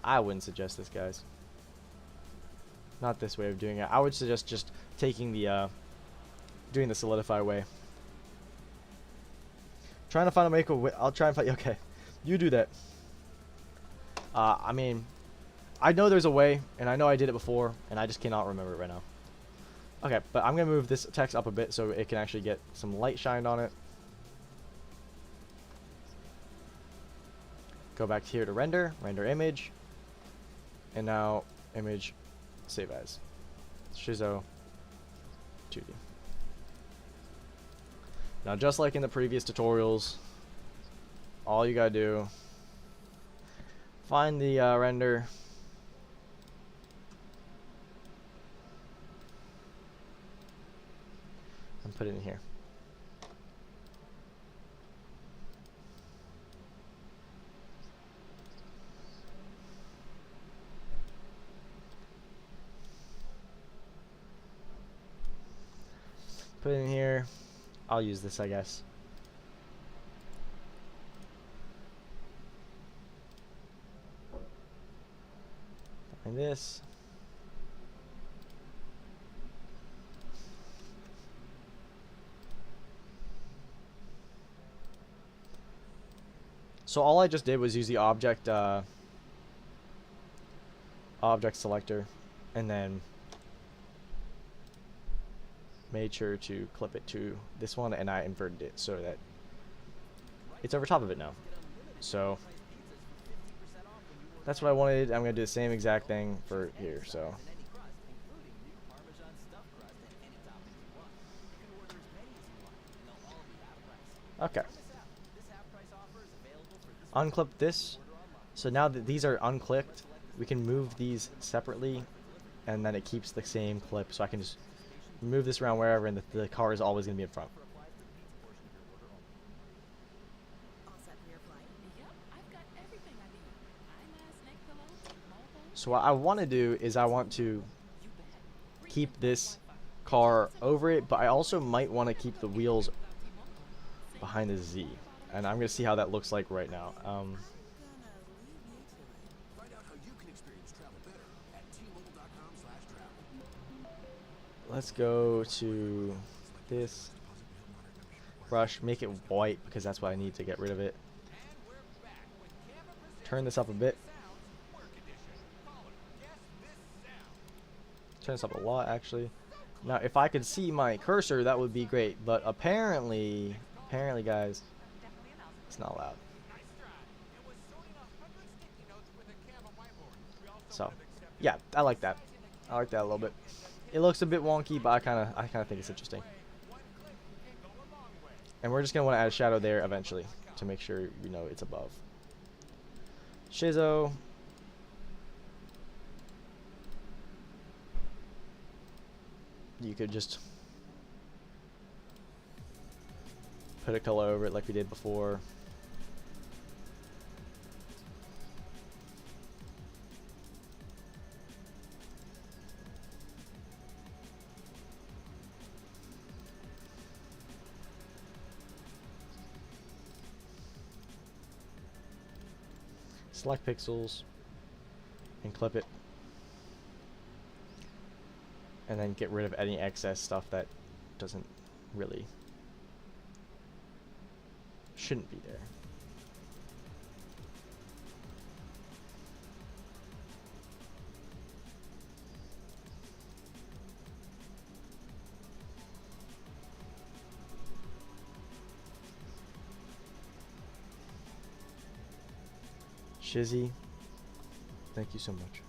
I wouldn't suggest this, guys. Not this way of doing it. I would suggest just taking the doing the solidify way. Trying to find a way. I'll try and find. Okay, you do that. I mean, I know there's a way, and I know I did it before, and I just cannot remember it right now. Okay, but I'm gonna move this text up a bit so it can actually get some light shined on it. Go back here to render image, and now image. Save as Scizzo 2D. Now, just like in the previous tutorials, all you gotta do, find the render, and put it in here. Put it in here. I'll use this, I guess. Find this. So all I just did was use the object selector, and then made sure to clip it to this one, and I inverted it so that it's over top of it now. So that's what I wanted. I'm gonna do the same exact thing for here. So okay, unclip this. So now that these are unclicked, we can move these separately, and then it keeps the same clip, so I can just move this around wherever, and the car is always going to be in front. So what I want to do is I want to keep this car over it, but I also might want to keep the wheels behind the Z, and I'm going to see how that looks like right now. Let's go to this brush, make it white because that's what I need to get rid of it. Turn this up a bit. Turn this up a lot, actually. Now, if I could see my cursor, that would be great. But apparently, guys, it's not allowed. So, yeah, I like that. I like that a little bit. It looks a bit wonky, but I kind of think it's interesting. And we're just gonna want to add a shadow there eventually to make sure you know it's above. Shizo. You could just put a color over it like we did before. Select pixels and clip it, and then get rid of any excess stuff that doesn't really shouldn't be there. Shizzy, thank you so much.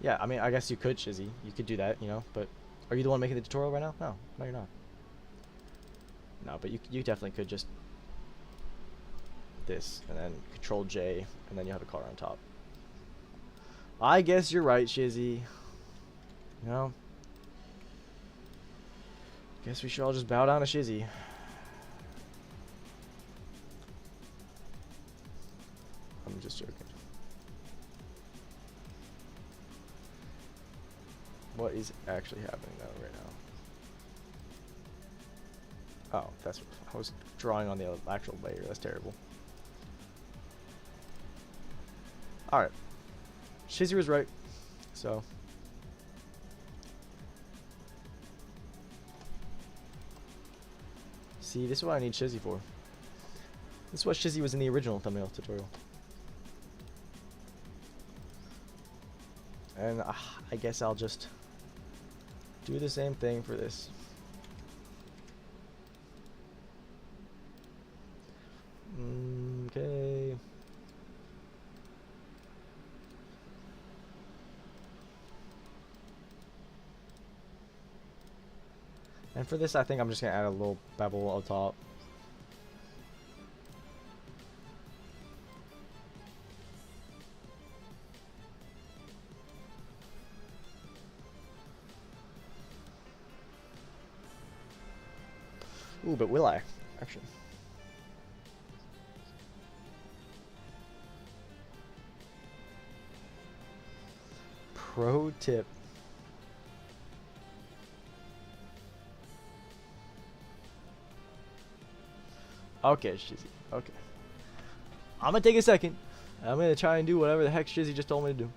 Yeah, I mean, I guess you could, Shizzy. You could do that, you know, but are you the one making the tutorial right now? No, no, you're not. No, but you definitely could just this, and then Control J, and then you have a car on top. I guess you're right, Shizzy. You know? Guess we should all just bow down to Shizzy. I'm just joking. What is actually happening though right now? Oh, that's what I was drawing on the actual layer. That's terrible. Alright. Shizzy was right. So. See, this is what I need Shizzy for. This is what Shizzy was in the original thumbnail tutorial. And I guess I'll just do the same thing for this. Okay. And for this, I think I'm just gonna add a little bevel on top. Ooh, but will I? Actually. Pro tip. Okay, Shizzy. Okay. I'm gonna take a second. I'm gonna try and do whatever the heck Shizzy just told me to do.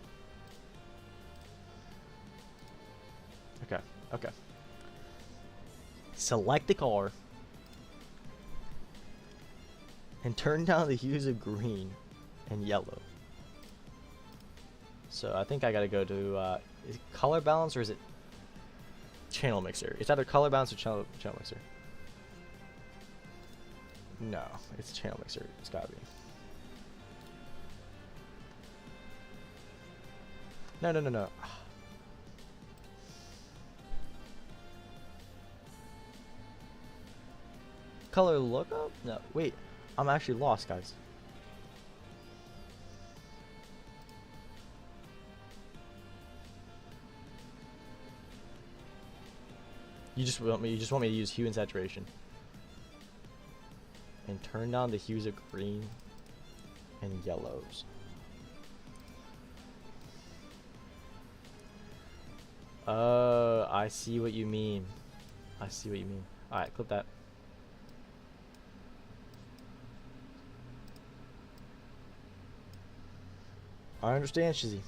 Okay. Okay. Select the car. And turn down the hues of green and yellow. So I think I gotta go to, is it color balance or is it channel mixer? It's either color balance or channel mixer. No, it's channel mixer. It's gotta be. No, no, no, no. Color lookup? No, wait. I'm actually lost, guys. You just want me to use hue and saturation. And turn down the hues of green and yellows. I see what you mean. I see what you mean. Alright, clip that. I understand, Shizzy.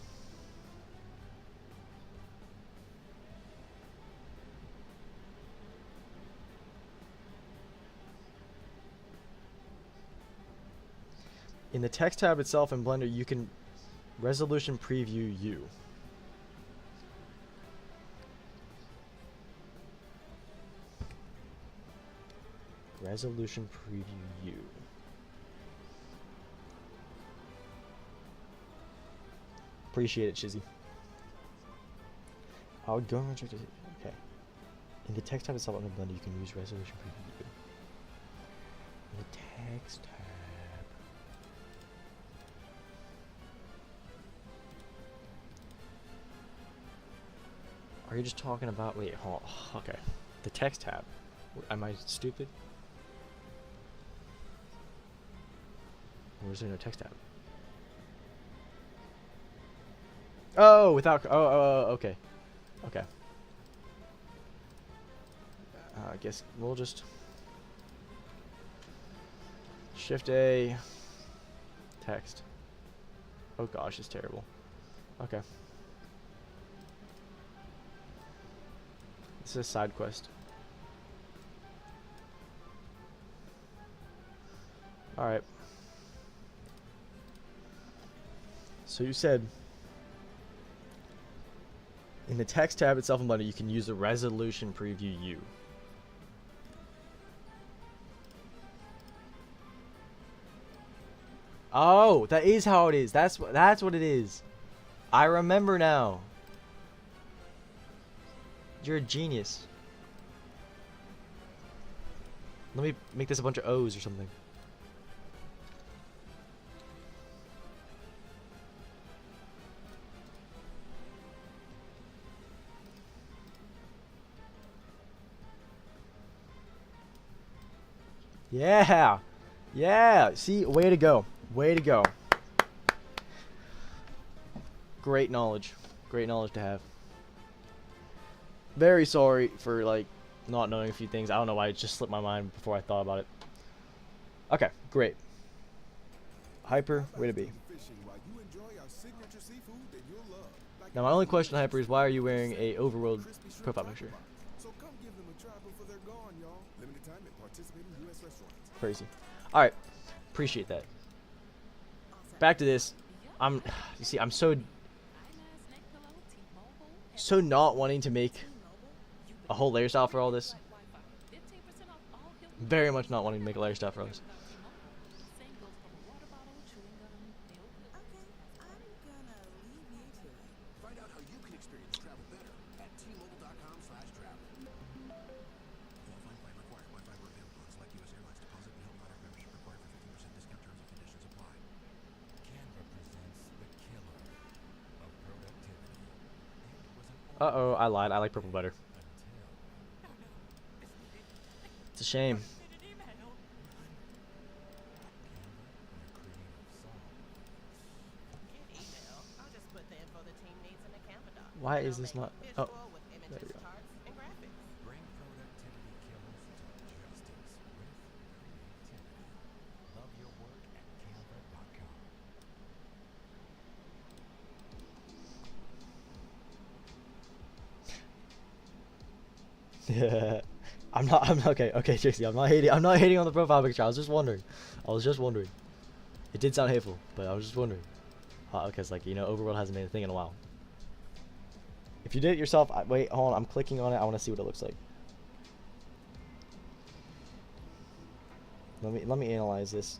In the text tab itself in Blender, you can resolution preview U. Resolution preview U. Appreciate it, Shizzy. I would go and check it. Okay. In the text tab itself in Blender, you can use resolution preview U. In the text tab. Are you just talking about? Wait, hold on. Okay. The text tab. Am I stupid? Or is there no text tab? Oh, without. Okay. Okay. I guess we'll just Shift A. Text. Oh gosh, it's terrible. Okay. This is a side quest. Alright. So you said in the text tab itself in Blender, you can use the resolution preview U. Oh, that is how it is. That's what it is. I remember now. You're a genius. Let me make this a bunch of O's or something. Yeah. Yeah. See, way to go. Way to go. Great knowledge. Great knowledge to have. Very sorry for, like, not knowing a few things. I don't know why it just slipped my mind before I thought about it. Okay, great. Hyper, way to be. Now, my only question, Hyper, is why are you wearing a overworld profile picture? Crazy. Alright, appreciate that. Back to this. You see, I'm so not wanting to make a whole layer style for all this. Very much not wanting to make a layer style for all this. Uh-oh, I lied. I like purple better. It's a shame. Why is this not? Oh, there we go. Yeah, I'm okay, JC, I'm not hating on the profile picture. I was just wondering. It did sound hateful, but I was just wondering. Because, like, you know, Overworld hasn't made a thing in a while. If you did it yourself, wait, hold on, I'm clicking on it. I want to see what it looks like. Let me analyze this.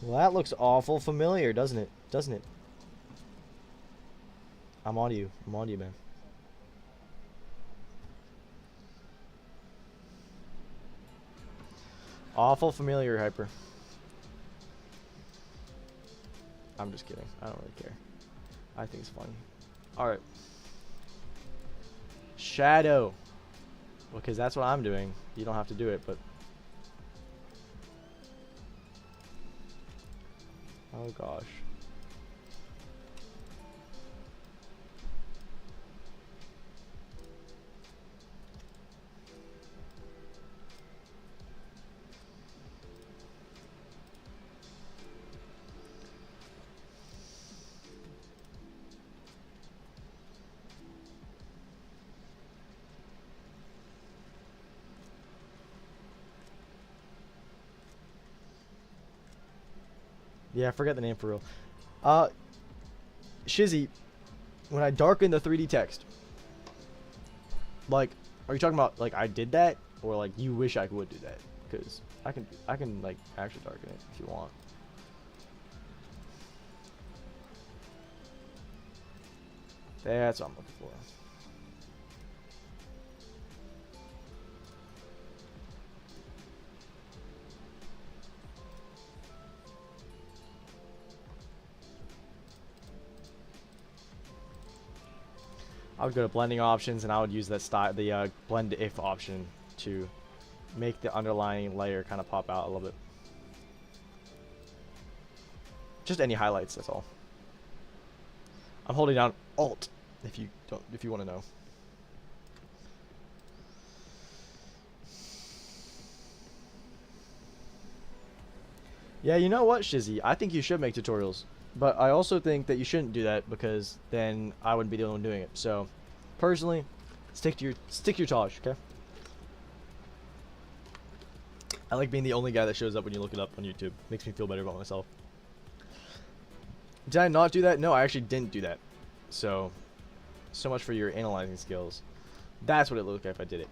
Well, that looks awful familiar, doesn't it? I'm on to you, man. Awful familiar, Hyper. I'm just kidding. I don't really care. I think it's funny. Alright. Shadow. Because that's what I'm doing. You don't have to do it, but... Oh gosh. Yeah, I forget the name for real. Shizzy, when I darken the 3D text, like, are you talking about like I did that, or like you wish I would do that? Because I can like actually darken it if you want. That's what I'm looking for. I would go to blending options, and I would use that style, the blend if option, to make the underlying layer kind of pop out a little bit. Just any highlights, that's all. I'm holding down Alt if you want to know. Yeah, you know what, Shizzy? I think you should make tutorials. But I also think that you shouldn't do that, because then I wouldn't be the only one doing it. So, personally, stick to your Taj, okay? I like being the only guy that shows up when you look it up on YouTube. Makes me feel better about myself. Did I not do that? No, I actually didn't do that. So much for your analyzing skills. That's what it looked like if I did it.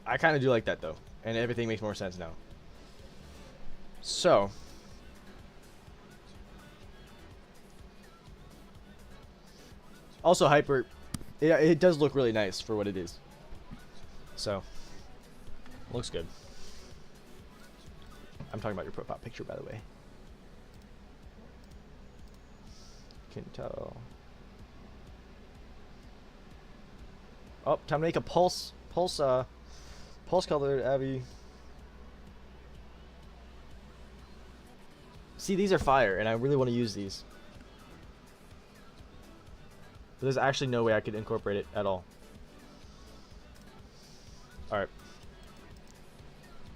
I kind of do like that though, and everything makes more sense now. So, also Hyper, yeah, it does look really nice for what it is. So, looks good. I'm talking about your profile picture, by the way. Can tell. Oh, time to make a pulse color, Abby. See, these are fire, and I really want to use these. But there's actually no way I could incorporate it at all. Alright.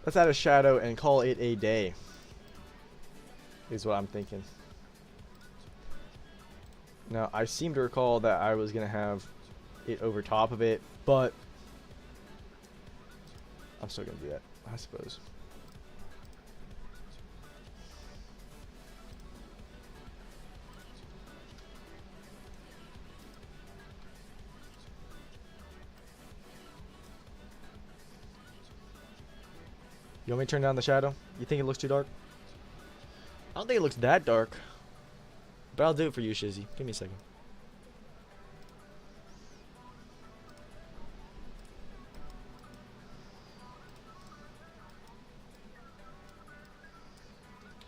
Let's add a shadow and call it a day. Is what I'm thinking. Now, I seem to recall that I was going to have it over top of it, but I'm still going to do that, I suppose. You want me to turn down the shadow? You think it looks too dark? I don't think it looks that dark. But I'll do it for you, Shizzy. Give me a second.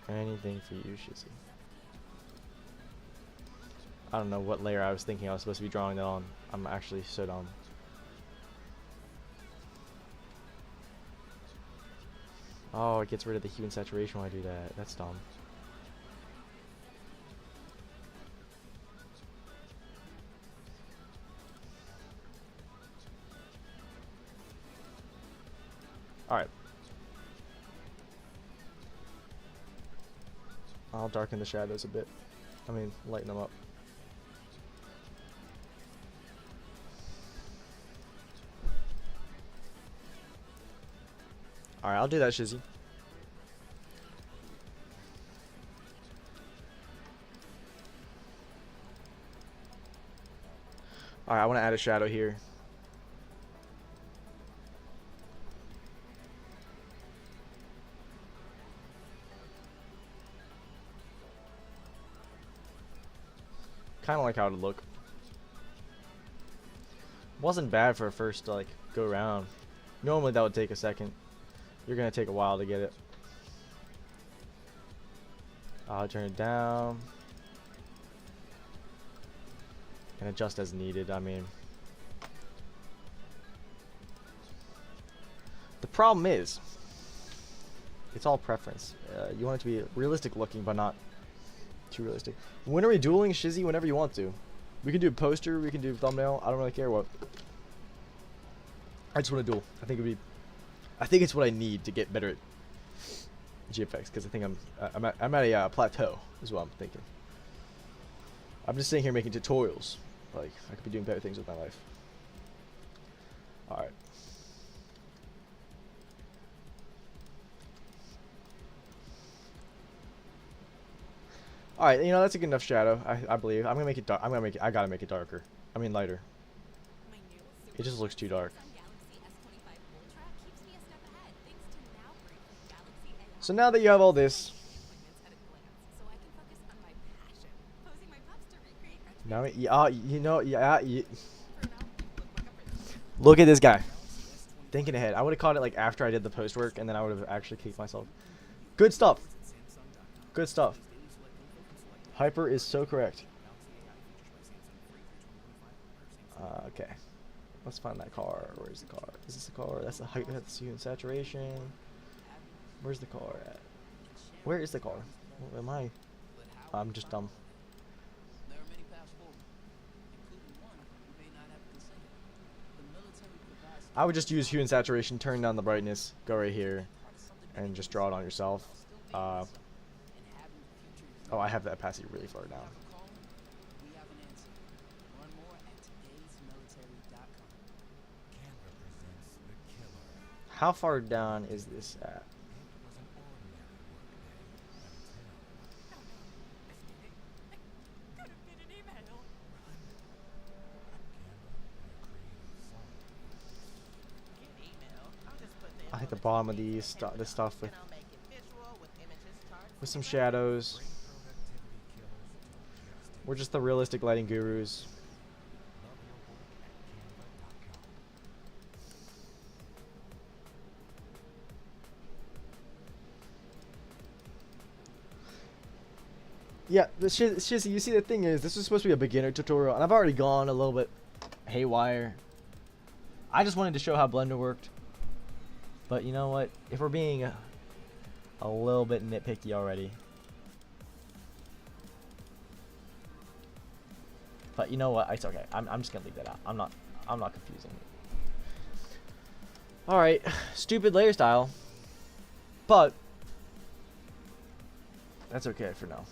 Anything for you, Shizzy. I don't know what layer I was thinking I was supposed to be drawing that on. I'm actually so dumb. Oh, it gets rid of the hue and saturation when I do that. That's dumb. Alright. I'll darken the shadows a bit. I mean, lighten them up. Alright, I'll do that, Shizzy. Alright, I want to add a shadow here. Kind of like how it would look. Wasn't bad for a first, like, go around. Normally that would take a second. You're gonna take a while to get it. I'll turn it down. and adjust as needed. I mean, the problem is, it's all preference. You want it to be realistic looking, but not too realistic. When are we dueling, Shizzy? Whenever you want to. We can do poster, we can do thumbnail. I don't really care what. I just want to duel. I think it's what I need to get better at GFX, because I think I'm at a plateau is what I'm thinking. I'm just sitting here making tutorials. Like, I could be doing better things with my life. Alright. Alright, you know, that's a good enough shadow, I believe. I'm gonna make it dark. I gotta make it darker. I mean lighter. It just looks too dark. So now that you have all this, now you know, look at this guy, thinking ahead. I would have caught it like after I did the post work, and then I would have actually kicked myself. Good stuff. Good stuff. Hyper is so correct. Okay, let's find that car. Where's the car? Is this the car? That's the height. That's hue and saturation. Where's the car at? Where is the car? Where am I? I'm just dumb. I would just use hue and saturation, turn down the brightness, go right here, and just draw it on yourself. Oh, I have the opacity really far down. How far down is this at? I hit the bottom of these this stuff with some shadows. We're just the realistic lighting gurus. Yeah, Shizzy, you see, the thing is, this is supposed to be a beginner tutorial, and I've already gone a little bit haywire. I just wanted to show how Blender worked. But you know what? If we're being a little bit nitpicky already. But you know what? It's okay. I'm just gonna leave that out. I'm not confusing it. Alright. Stupid layer style. But that's okay for now.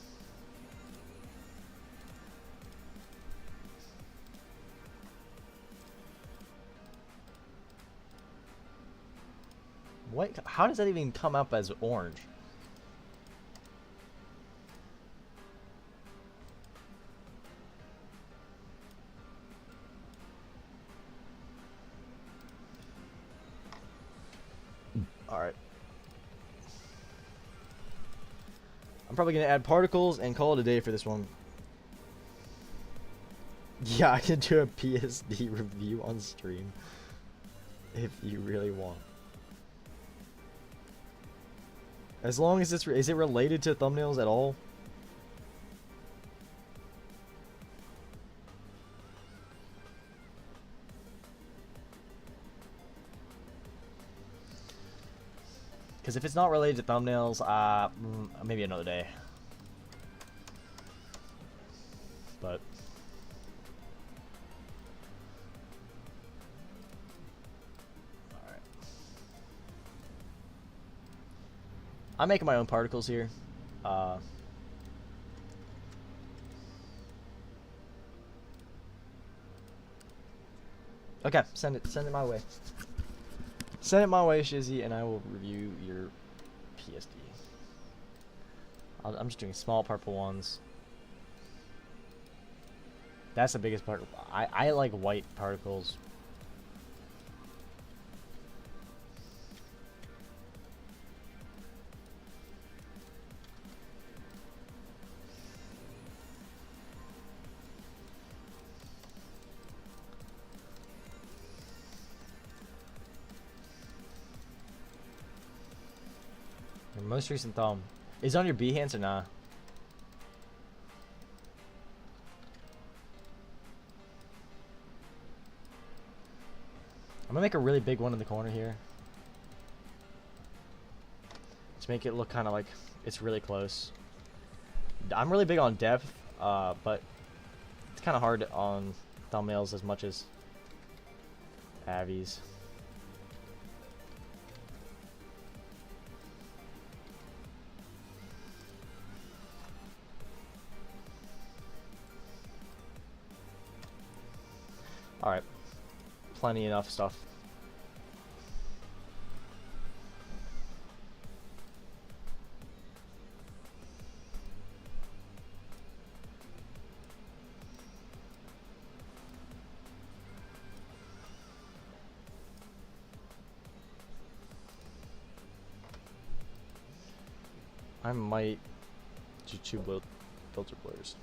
What? How does that even come up as orange? Alright. I'm probably going to add particles and call it a day for this one. Yeah, I can do a PSD review on stream. If you really want. As long as it's... Is it related to thumbnails at all? Because if it's not related to thumbnails, maybe another day. But... Alright. I'm making my own particles here. Okay, send it my way. Send it my way, Shizzy, and I will review your PSD. I'm just doing small purple ones. That's the biggest part. I like white particles. Your most recent thumb. Is it on your Behance or nah? I'm gonna make a really big one in the corner here to make it look kind of like it's really close. I'm really big on depth, but it's kind of hard on thumbnails as much as Avies. Alright. Plenty enough stuff. I might do two filter blurs.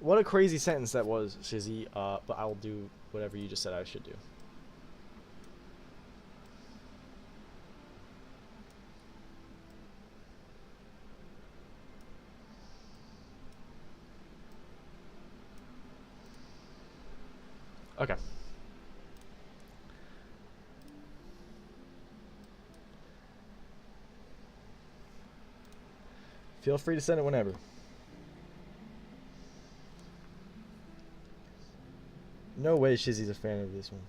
What a crazy sentence that was, Shizzy, but I will do whatever you just said I should do. Okay. Feel free to send it whenever. No way Shizzy's a fan of this one.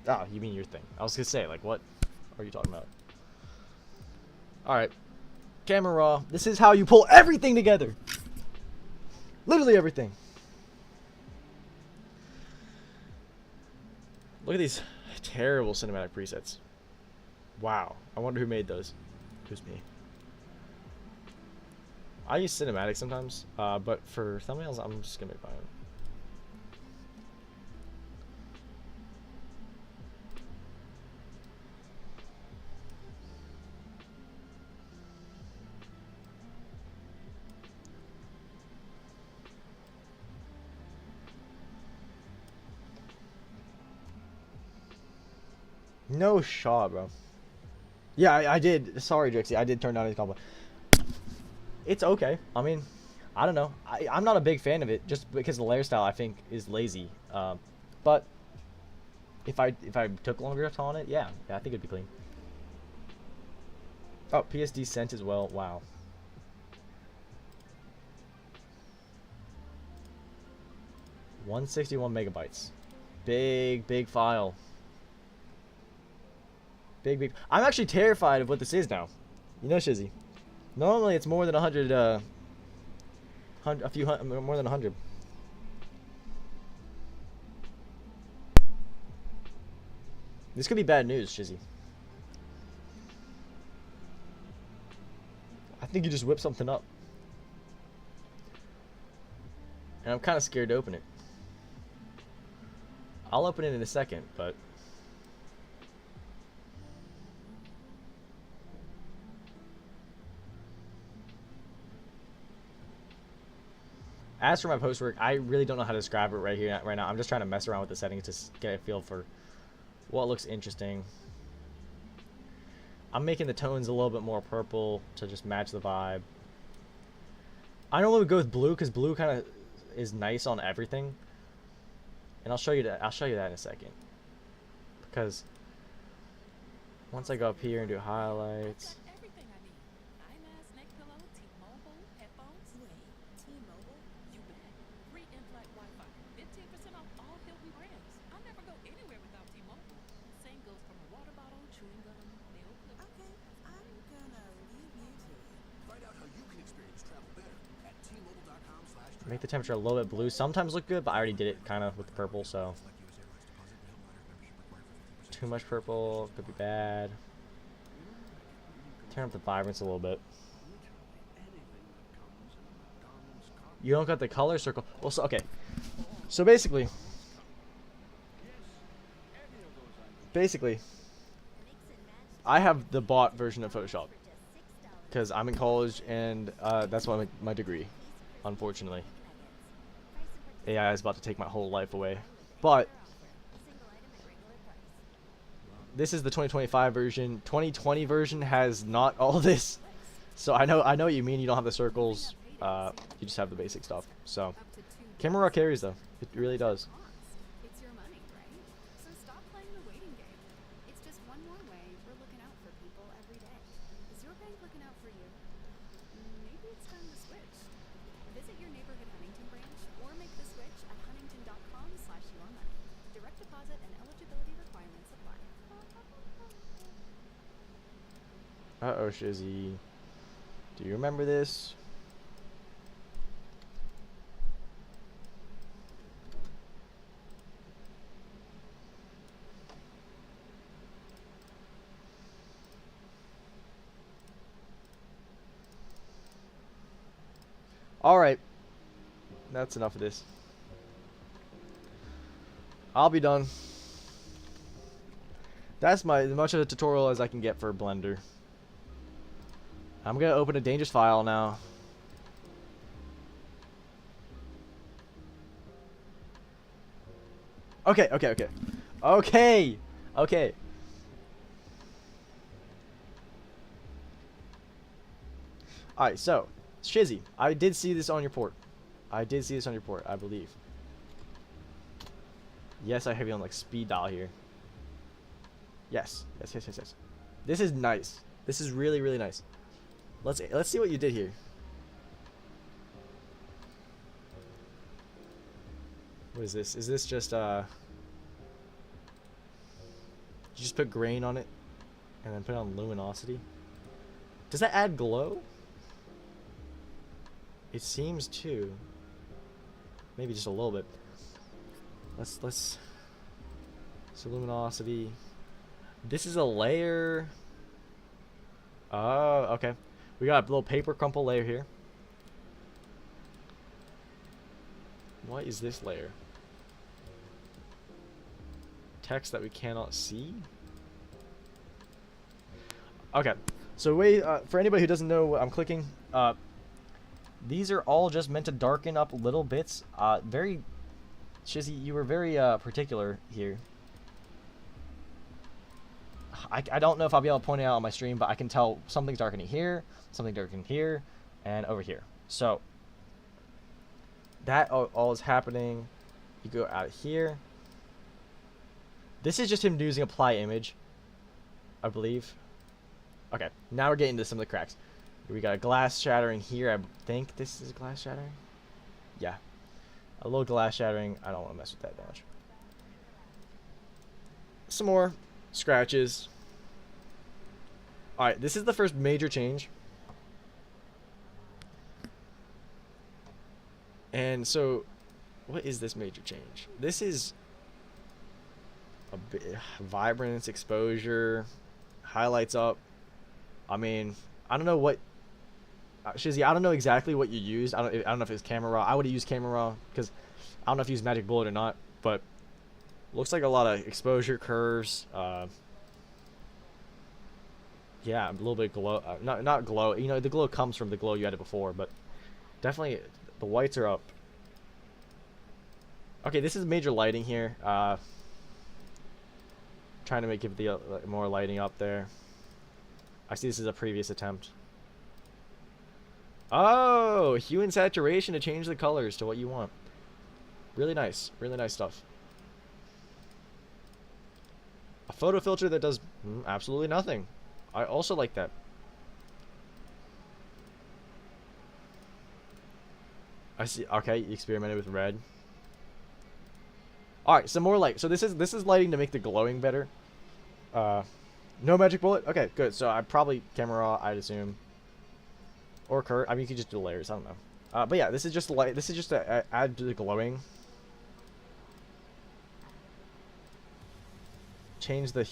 Ah, you mean your thing. I was gonna say, like, what are you talking about? Alright. Camera raw. This is how you pull everything together. Literally everything. Look at these terrible cinematic presets. Wow. I wonder who made those. Who's me? I use cinematic sometimes, but for thumbnails, I'm just gonna make my own. No shot, bro. Yeah, I did. Sorry, Drixie. I did turn down his combo. It's okay. I mean, I don't know. I'm not a big fan of it just because the layer style I think is lazy. But if I took longer on it, yeah, I think it'd be clean. Oh, PSD sent as well. Wow. $161 megabytes. Big file. Big. I'm actually terrified of what this is now. You know, Shizzy. Normally it's more than 100. More than 100. This could be bad news, Shizzy. I think you just whipped something up. And I'm kind of scared to open it. I'll open it in a second, but... As for my post work, I really don't know how to describe it right now. I'm just trying to mess around with the settings to get a feel for what looks interesting. I'm making the tones a little bit more purple to just match the vibe. I normally would go with blue because blue kind of is nice on everything. And I'll show you that in a second. Because once I go up here and do highlights. Make the temperature a little bit blue. Sometimes look good, but I already did it kind of with the purple, so. Too much purple could be bad. Turn up the vibrance a little bit. You don't got the color circle. Well, so, okay. So basically, I have the bought version of Photoshop because I'm in college and that's why my degree. Unfortunately, AI is about to take my whole life away. But this is the 2025 version. 2020 version has not all this. So I know what you mean. You don't have the circles. You just have the basic stuff. So camera raw carries though. It really does. It's your money, right? So stop playing the waiting game. It's just one more way we're looking out for people every day. Is your bank looking out for you? Maybe it's time to switch. Visit your neighborhood Huntington branch or make the switch at huntington.com/yourmoney. Direct deposit and eligibility requirements apply. Uh-oh, Shizzy. Do you remember this? Alright. That's enough of this. I'll be done. That's as much of a tutorial as I can get for Blender. I'm gonna open a dangerous file now. Okay. Alright, so Shizzy, I did see this on your port. I believe. Yes, I have you on like speed dial here. Yes. This is nice. This is really nice. Let's see what you did here. What is this? Is this just you just put grain on it and then put on luminosity? Does that add glow? It seems to. Maybe just a little bit. Let's so luminosity. This is a layer. Oh, okay. We got a little paper crumple layer here. What is this layer? Text that we cannot see? Okay. So wait, for anybody who doesn't know what I'm clicking, these are all just meant to darken up little bits. Very, Shizzy, you were very particular here. I don't know if I'll be able to point it out on my stream, but I can tell something's darkening here, something darkening here, and over here. So that all is happening. You go out of here. This is just him using apply image, I believe. Okay, now we're getting to some of the cracks. We got a glass shattering here. I think this is glass shattering. Yeah, a little glass shattering. I don't want to mess with that much. Some more scratches. Alright, this is the first major change. And so, what is this major change? This is a bit vibrance, exposure, highlights up. I mean, I don't know what Shizzy, I don't know exactly what you used. I don't know if it's camera raw. I would have used camera raw because I don't know if you used magic bullet or not, but looks like a lot of exposure curves. Yeah, a little bit glow. Not glow. You know, the glow comes from the glow you added before, but definitely the whites are up. Okay, this is major lighting here. Trying to give the more lighting up there. I see this is a previous attempt. Oh, hue and saturation to change the colors to what you want. Really nice stuff. A photo filter that does absolutely nothing. I also like that. I see. Okay, you experimented with red. All right, some more light. So this is lighting to make the glowing better. No magic bullet. Okay, good. So I probably camera raw, I'd assume. Or Kurt. I mean, you could just do layers. I don't know. But yeah, this is just light. This is just to add to the glowing. Change the.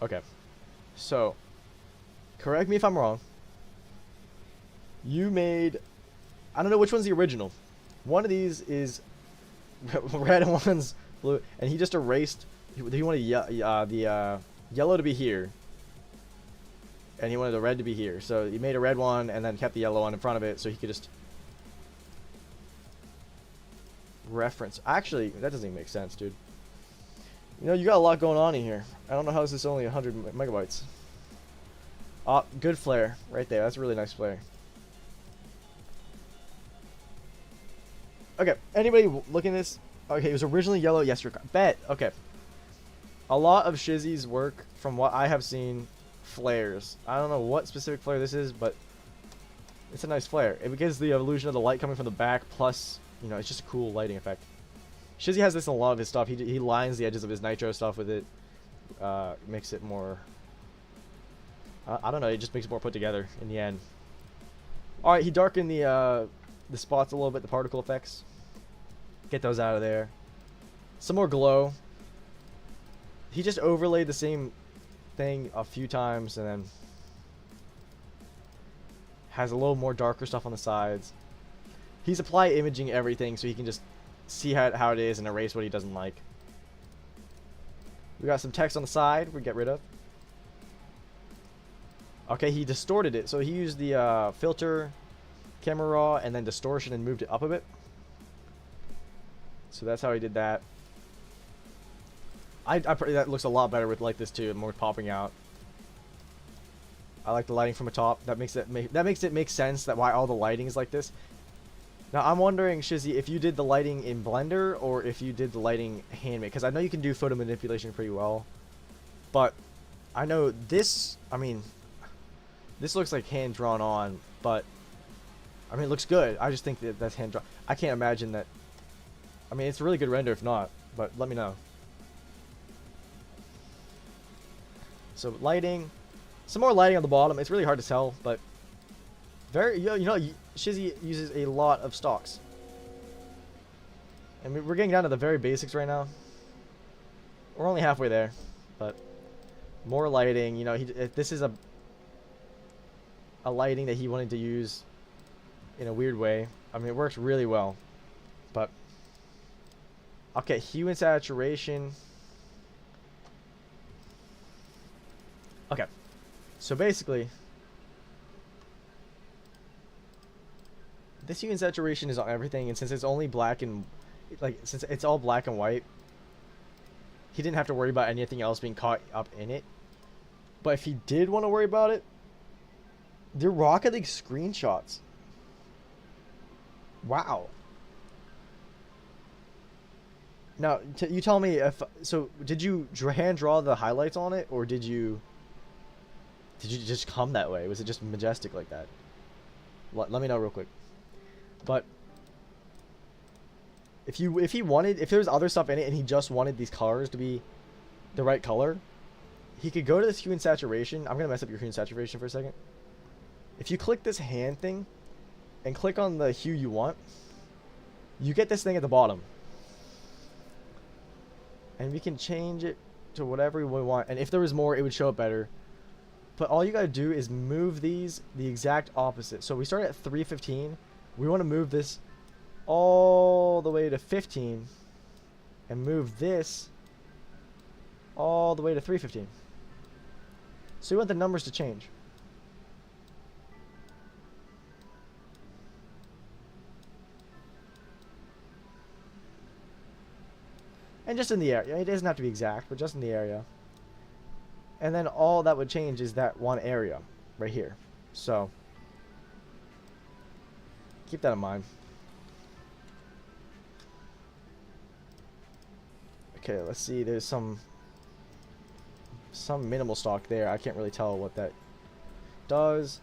Okay. So, correct me if I'm wrong. You made. I don't know which one's the original. One of these is red and one's blue, and he just erased. He wanted the yellow to be here, and he wanted the red to be here. So he made a red one and then kept the yellow one in front of it, so he could just reference. Actually, that doesn't even make sense, dude. You know, you got a lot going on in here. I don't know how this is only 100 megabytes. Ah, good flare right there. That's a really nice flare. Okay, anybody looking at this? Okay, it was originally yellow. Yes, you're bet. Okay. A lot of Shizzy's work, from what I have seen, flares. I don't know what specific flare this is, but it's a nice flare. It gives the illusion of the light coming from the back, plus, you know, it's just a cool lighting effect. Shizzy has this in a lot of his stuff. He lines the edges of his nitro stuff with it. Makes it more... I don't know, it just makes it more put together in the end. Alright, he darkened the spots a little bit, the particle effects. Get those out of there. Some more glow. He just overlaid the same thing a few times and then has a little more darker stuff on the sides. He's apply imaging everything so he can just see how it is and erase what he doesn't like. We got some text on the side we get rid of. Okay, he distorted it. So he used the filter, camera raw, and then distortion and moved it up a bit. So that's how he did that. That looks a lot better with like this too, more popping out. I like the lighting from the top. That makes it make sense that why all the lighting is like this. Now I'm wondering, Shizzy, if you did the lighting in Blender or if you did the lighting handmade, because I know you can do photo manipulation pretty well. But I know this. I mean, this looks like hand drawn on, but I mean it looks good. I just think that that's hand drawn. I can't imagine that. I mean, it's a really good render if not, but let me know. So lighting, some more lighting on the bottom. It's really hard to tell, but very, you know, Shizzy uses a lot of stocks. And we're getting down to the very basics right now. We're only halfway there, but more lighting. You know, this is a lighting that he wanted to use in a weird way. I mean, it works really well, but okay, hue and saturation. Okay, so basically, this hue and saturation is on everything, and since it's only black and, like, since it's all black and white, he didn't have to worry about anything else being caught up in it. But if he did want to worry about it, they're Rocket League screenshots. Wow. Now, you tell me if, so did you hand draw the highlights on it, or did you just come that way? Was it just majestic like that? Let me know real quick. But if he wanted, if there was other stuff in it and he just wanted these colors to be the right color, he could go to this hue and saturation. I'm gonna mess up your hue and saturation for a second. If you click this hand thing and click on the hue you want, you get this thing at the bottom. And we can change it to whatever we want. And if there was more, it would show up better. But all you gotta do is move these the exact opposite. So we start at 315. We want to move this all the way to 15. And move this all the way to 315. So we want the numbers to change. And just in the area. It doesn't have to be exact, but just in the area. And then all that would change is that one area right here. So keep that in mind. Okay, let's see. There's some minimal stock there. I can't really tell what that does.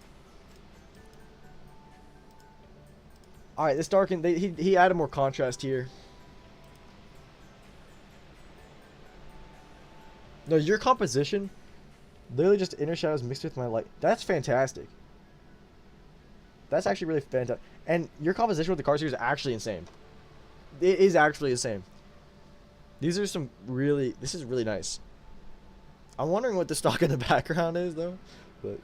All right, this darkened. He added more contrast here. No, your composition, literally just inner shadows mixed with my light. That's fantastic. That's actually really fantastic. And your composition with the car series is actually insane. It is actually insane. These are some really, this is really nice. I'm wondering what the stock in the background is though. But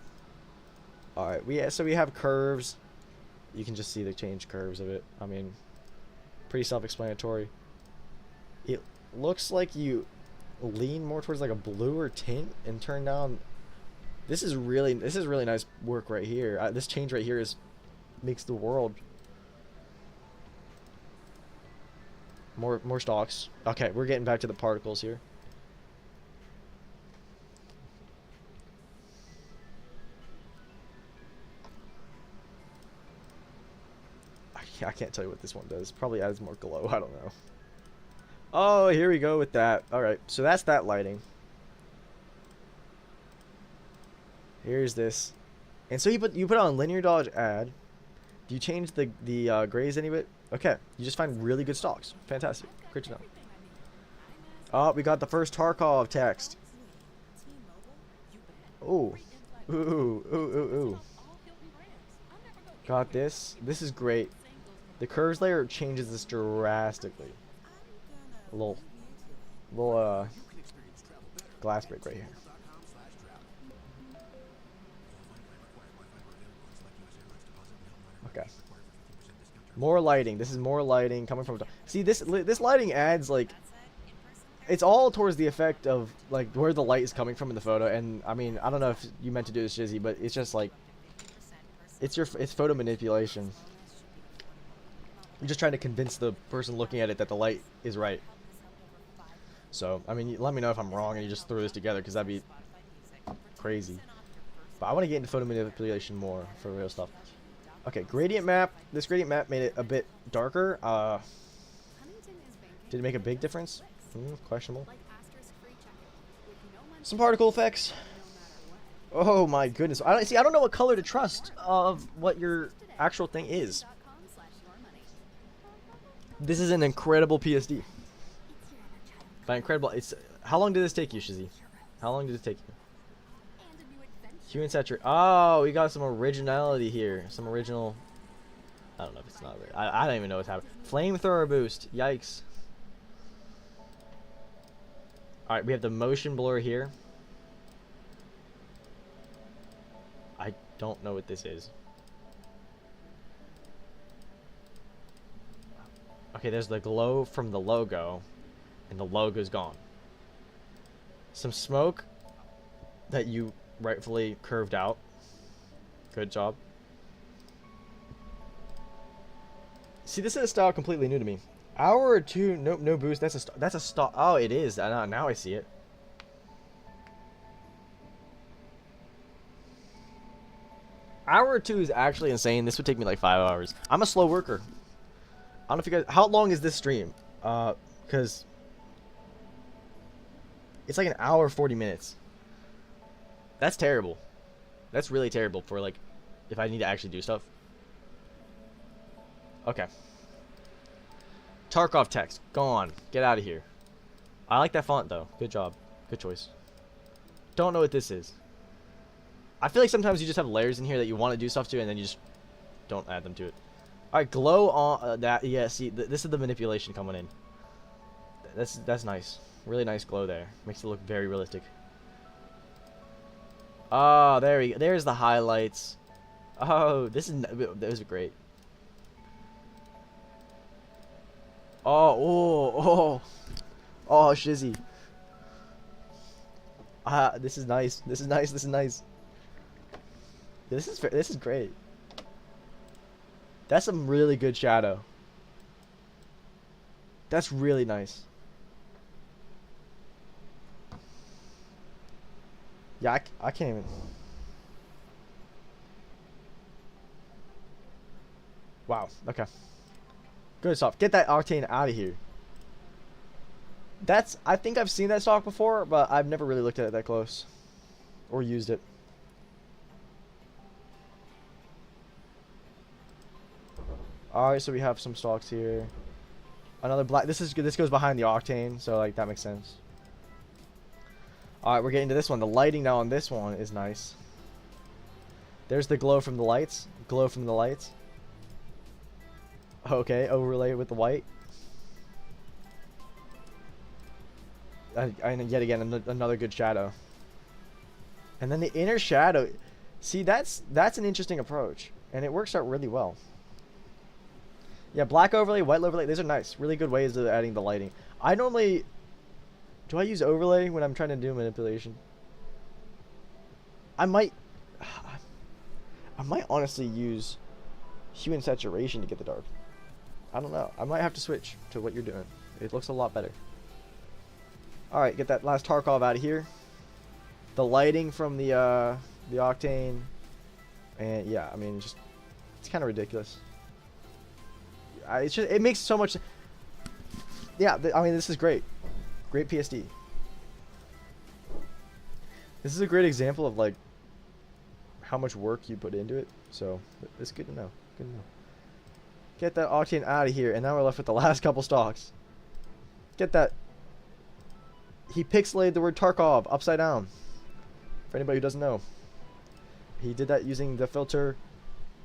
alright, so we have curves. You can just see the change curves of it. I mean, pretty self-explanatory. It looks like you lean more towards like a bluer tint and turn down. This is really nice work right here. This change right here makes the world. More stalks. Okay, we're getting back to the particles here. I can't tell you what this one does. Probably adds more glow. I don't know. Oh, here we go with that. All right, so that's that lighting. Here's this, and so you put on linear dodge add. Do you change the grays any bit? Okay, you just find really good stocks. Fantastic. Great to know. Oh, we got the first Tarkov text. Ooh. Ooh, ooh, ooh, ooh. Got this. This is great. The curves layer changes this drastically. A little glass break right here. Okay. More lighting. This is more lighting coming from. See, this lighting adds like. It's all towards the effect of like where the light is coming from in the photo, and I mean I don't know if you meant to do this, Shizzy, but it's just like it's photo manipulation. I'm just trying to convince the person looking at it that the light is right. So I mean, let me know if I'm wrong and you just throw this together because that'd be crazy. But I want to get into photo manipulation more for real stuff. Okay, gradient map. This gradient map made it a bit darker. Did it make a big difference? Questionable. Some particle effects. Oh my goodness! I don't know what color to trust of what your actual thing is. This is an incredible PSD. By incredible, it's how long did this take you, Shizzy? How long did it take you? Hue and saturation. Oh, we got some originality here. Some original. I don't know if it's not. I don't even know what's happening. Flamethrower boost. Yikes. All right, we have the motion blur here. I don't know what this is. Okay, there's the glow from the logo, and the logo's gone. Some smoke that you rightfully curved out. Good job. See, this is a style completely new to me. Hour or two, nope, no boost. That's a stop. Oh, it is. Now I see it. Hour or two is actually insane. This would take me like 5 hours. I'm a slow worker. I don't know if you guys. How long is this stream? Because it's like an hour 40 minutes. That's terrible. That's really terrible for like if I need to actually do stuff. Okay. Tarkov text. Gone. Get out of here. I like that font though. Good job. Good choice. Don't know what this is. I feel like sometimes you just have layers in here that you want to do stuff to and then you just don't add them to it. Alright, glow on that. Yeah, see, this is the manipulation coming in. That's nice. Really nice glow there. Makes it look very realistic. Oh, there's the highlights. Oh, those are great. Oh, Shizzy. This is nice. This is nice. This is nice. This is great. That's some really good shadow. That's really nice. Yeah, I can't even. Wow. Okay. Good stuff. Get that octane out of here. I think I've seen that stock before, but I've never really looked at it that close. Or used it. Alright, so we have some stocks here. Another black. This goes behind the octane, so like that makes sense. Alright, we're getting to this one. The lighting now on this one is nice. There's the glow from the lights. Glow from the lights. Okay, overlay with the white. And yet again, another good shadow. And then the inner shadow. See, that's an interesting approach. And it works out really well. Yeah, black overlay, white overlay, these are nice. Really good ways of adding the lighting. I normally... Do I use overlay when I'm trying to do manipulation? I might honestly use hue and saturation to get the dark. I don't know. I might have to switch to what you're doing. It looks a lot better. Alright, get that last Tarkov out of here. The lighting from the Octane. And yeah, I mean, just it's kind of ridiculous. It's just, it makes so much. Yeah, I mean, this is great. Great PSD. This is a great example of like how much work you put into it. So it's good to know. Good to know. Get that Octane out of here, and now we're left with the last couple stocks. Get that. He pixelated the word Tarkov upside down. For anybody who doesn't know, he did that using the filter,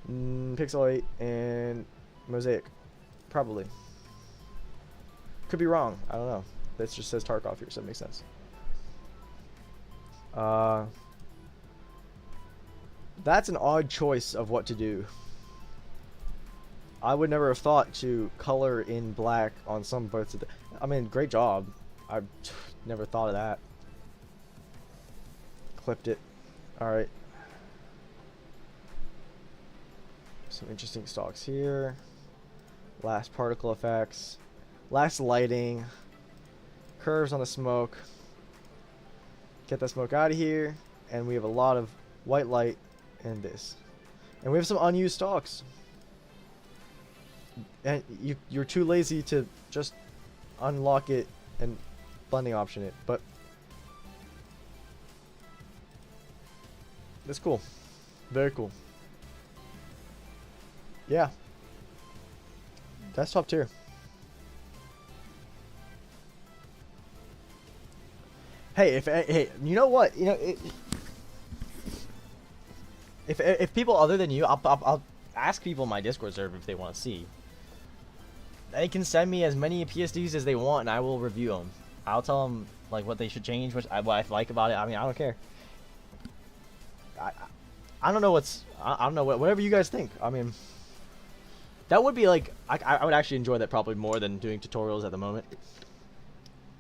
Pixelate, and Mosaic. Probably. Could be wrong. I don't know. This just says Tarkov here, so it makes sense. That's an odd choice of what to do. I would never have thought to color in black on some parts of the... I mean, great job. I never thought of that. Clipped it. Alright. Some interesting stocks here. Last particle effects. Last lighting. Curves on the smoke. Get that smoke out of here. And we have a lot of white light and this. And we have some unused stocks. And you're too lazy to just unlock it and blending option it. But that's cool. Very cool. Yeah. That's top tier. Hey, hey, you know what? You know, if people other than you, I'll ask people in my Discord server if they want to see. They can send me as many PSDs as they want, and I will review them. I'll tell them like what they should change, what I like about it. I mean, I don't care. I don't know what's I don't know whatever you guys think. I mean, that would be like I would actually enjoy that probably more than doing tutorials at the moment,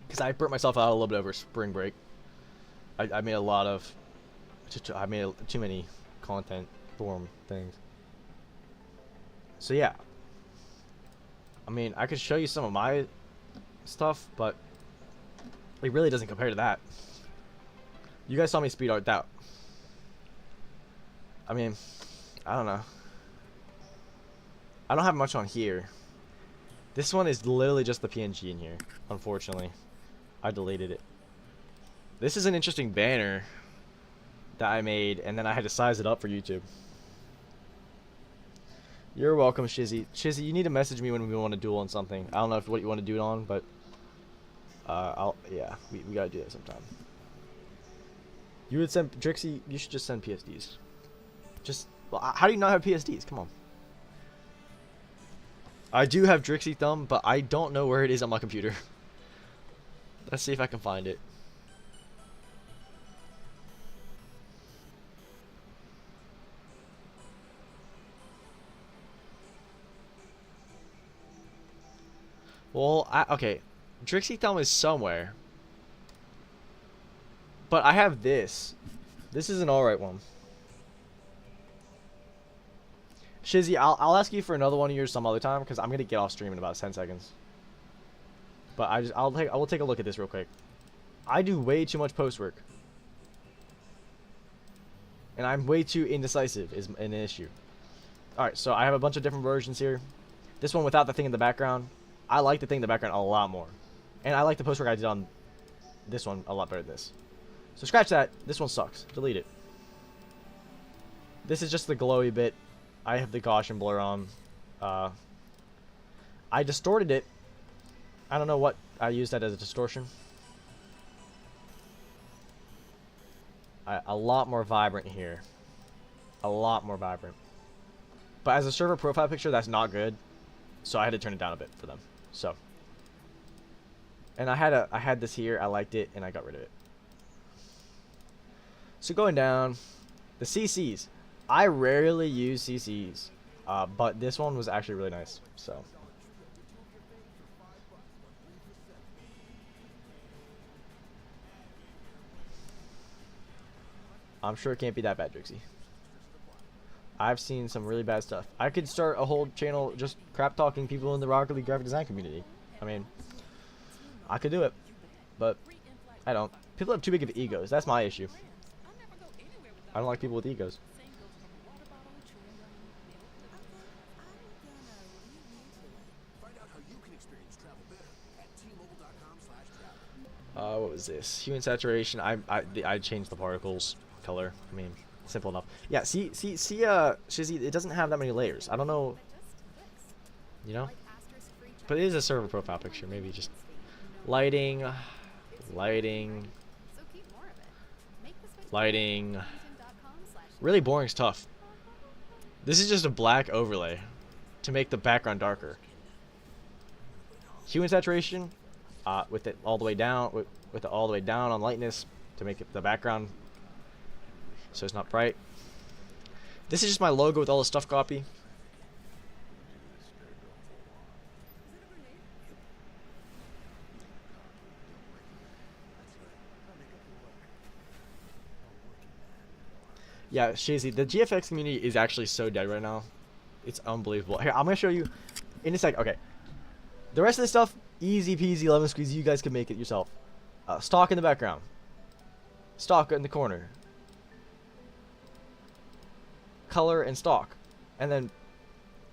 because I burnt myself out a little bit over spring break. I made a lot of I made too many content form things. So yeah. I mean, I could show you some of my stuff, but it really doesn't compare to that. You guys saw me speed art that. I mean, I don't know. I don't have much on here. This one is literally just the PNG in here, unfortunately. I deleted it. This is an interesting banner that I made, and then I had to size it up for YouTube. You're welcome, Shizzy. Shizzy, you need to message me when we want to duel on something. I don't know what you want to do it on, but yeah, we gotta do that sometime. You would send Drixie. You should just send PSDs. Just well, how do you not have PSDs? Come on. I do have Drixie Thumb, but I don't know where it is on my computer. Let's see if I can find it. Well, okay. Drixie Thumb is somewhere. But I have this. This is an alright one. Shizzy, I'll ask you for another one of yours some other time, because I'm going to get off stream in about 10 seconds. But I will take a look at this real quick. I do way too much post work. And I'm way too indecisive is an issue. Alright, so I have a bunch of different versions here. This one without the thing in the background. I like the thing in the background a lot more. And I like the post work I did on this one a lot better than this. So scratch that. This one sucks. Delete it. This is just the glowy bit. I have the Gaussian blur on. I distorted it. I don't know what I used that as a distortion. A lot more vibrant here. A lot more vibrant. But as a server profile picture, that's not good. So I had to turn it down a bit for them. So. And I had this here. I liked it, and I got rid of it. So going down, the CCs. I rarely use CCs, but this one was actually really nice. So. I'm sure it can't be that bad, Drixie. I've seen some really bad stuff. I could start a whole channel just crap talking people in the Rocket League graphic design community. I mean, I could do it, but I don't. People have too big of egos. That's my issue. I don't like people with egos. What was this? Hue and saturation. I changed the particles color. I mean, simple enough. Yeah. See. Shizzy. It doesn't have that many layers. I don't know. You know. But it is a server profile picture. Maybe just lighting, lighting, lighting. Really boring stuff. This is just a black overlay to make the background darker. Hue and saturation, with it all the way down, with it all the way down on lightness to make it the background so it's not bright. This is just my logo with all the stuff copy. Yeah, Shazzy, the GFX community is actually so dead right now. It's unbelievable. Here, I'm gonna show you in a sec. Okay, the rest of this stuff, easy peasy, lemon squeezy. You guys can make it yourself. Stock in the background. Stock in the corner. Color and stock, and then,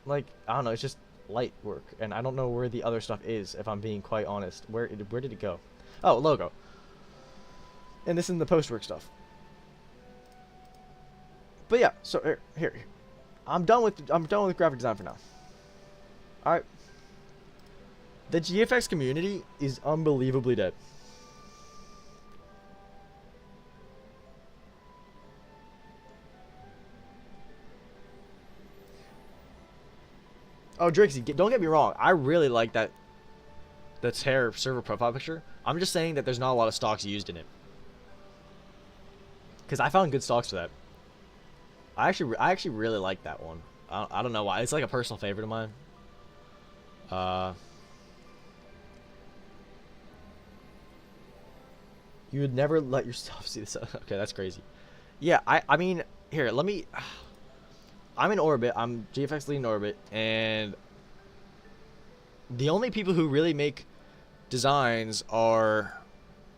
like, I don't know. It's just light work, and I don't know where the other stuff is. If I'm being quite honest, where did it go? Oh, logo. And this is the post work stuff. But yeah, so here. I'm done with graphic design for now. All right. The GFX community is unbelievably dead. Oh, Drixie, don't get me wrong. I really like that hair server profile picture. I'm just saying that there's not a lot of stocks used in it. Because I found good stocks for that. I actually really like that one. I don't know why. It's like a personal favorite of mine. You would never let yourself see this. Okay, that's crazy. Yeah, I mean, here, let me. I'm in orbit. I'm GFX lead in orbit, and the only people who really make designs are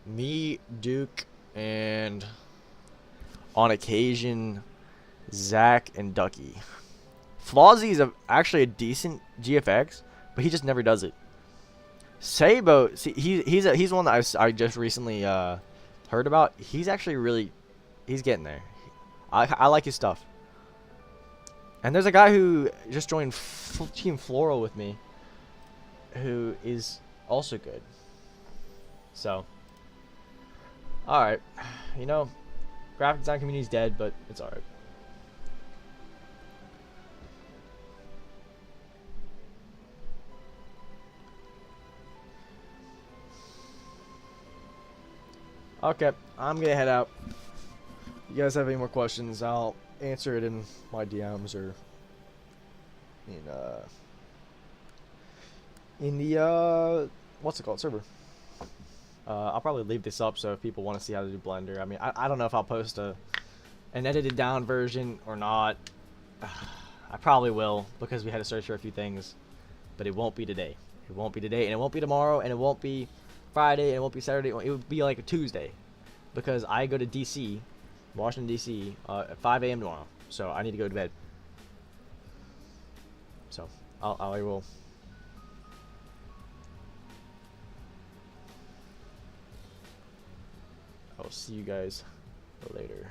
me, Duke, and on occasion Zach and Ducky. Flawsy is actually a decent GFX, but he just never does it. Sabo, see, he's one that I just recently heard about. He's actually he's getting there. I like his stuff. And there's a guy who just joined Team Floral with me, who is also good. So, all right, you know, graphic design community's dead, but it's all right. Okay, I'm gonna head out. You guys have any more questions, I'll answer it in my DMs or in the what's it called, server. I'll probably leave this up so if people want to see how to do Blender. I mean, I don't know if I'll post an edited down version or not. I probably will because we had to search for a few things, but it won't be today. It won't be today, and it won't be tomorrow, and it won't be Friday, and it won't be Saturday. It would be like a Tuesday, because I go to DC, Washington DC, at 5 a.m. tomorrow. So I need to go to bed. So I will. I'll see you guys later.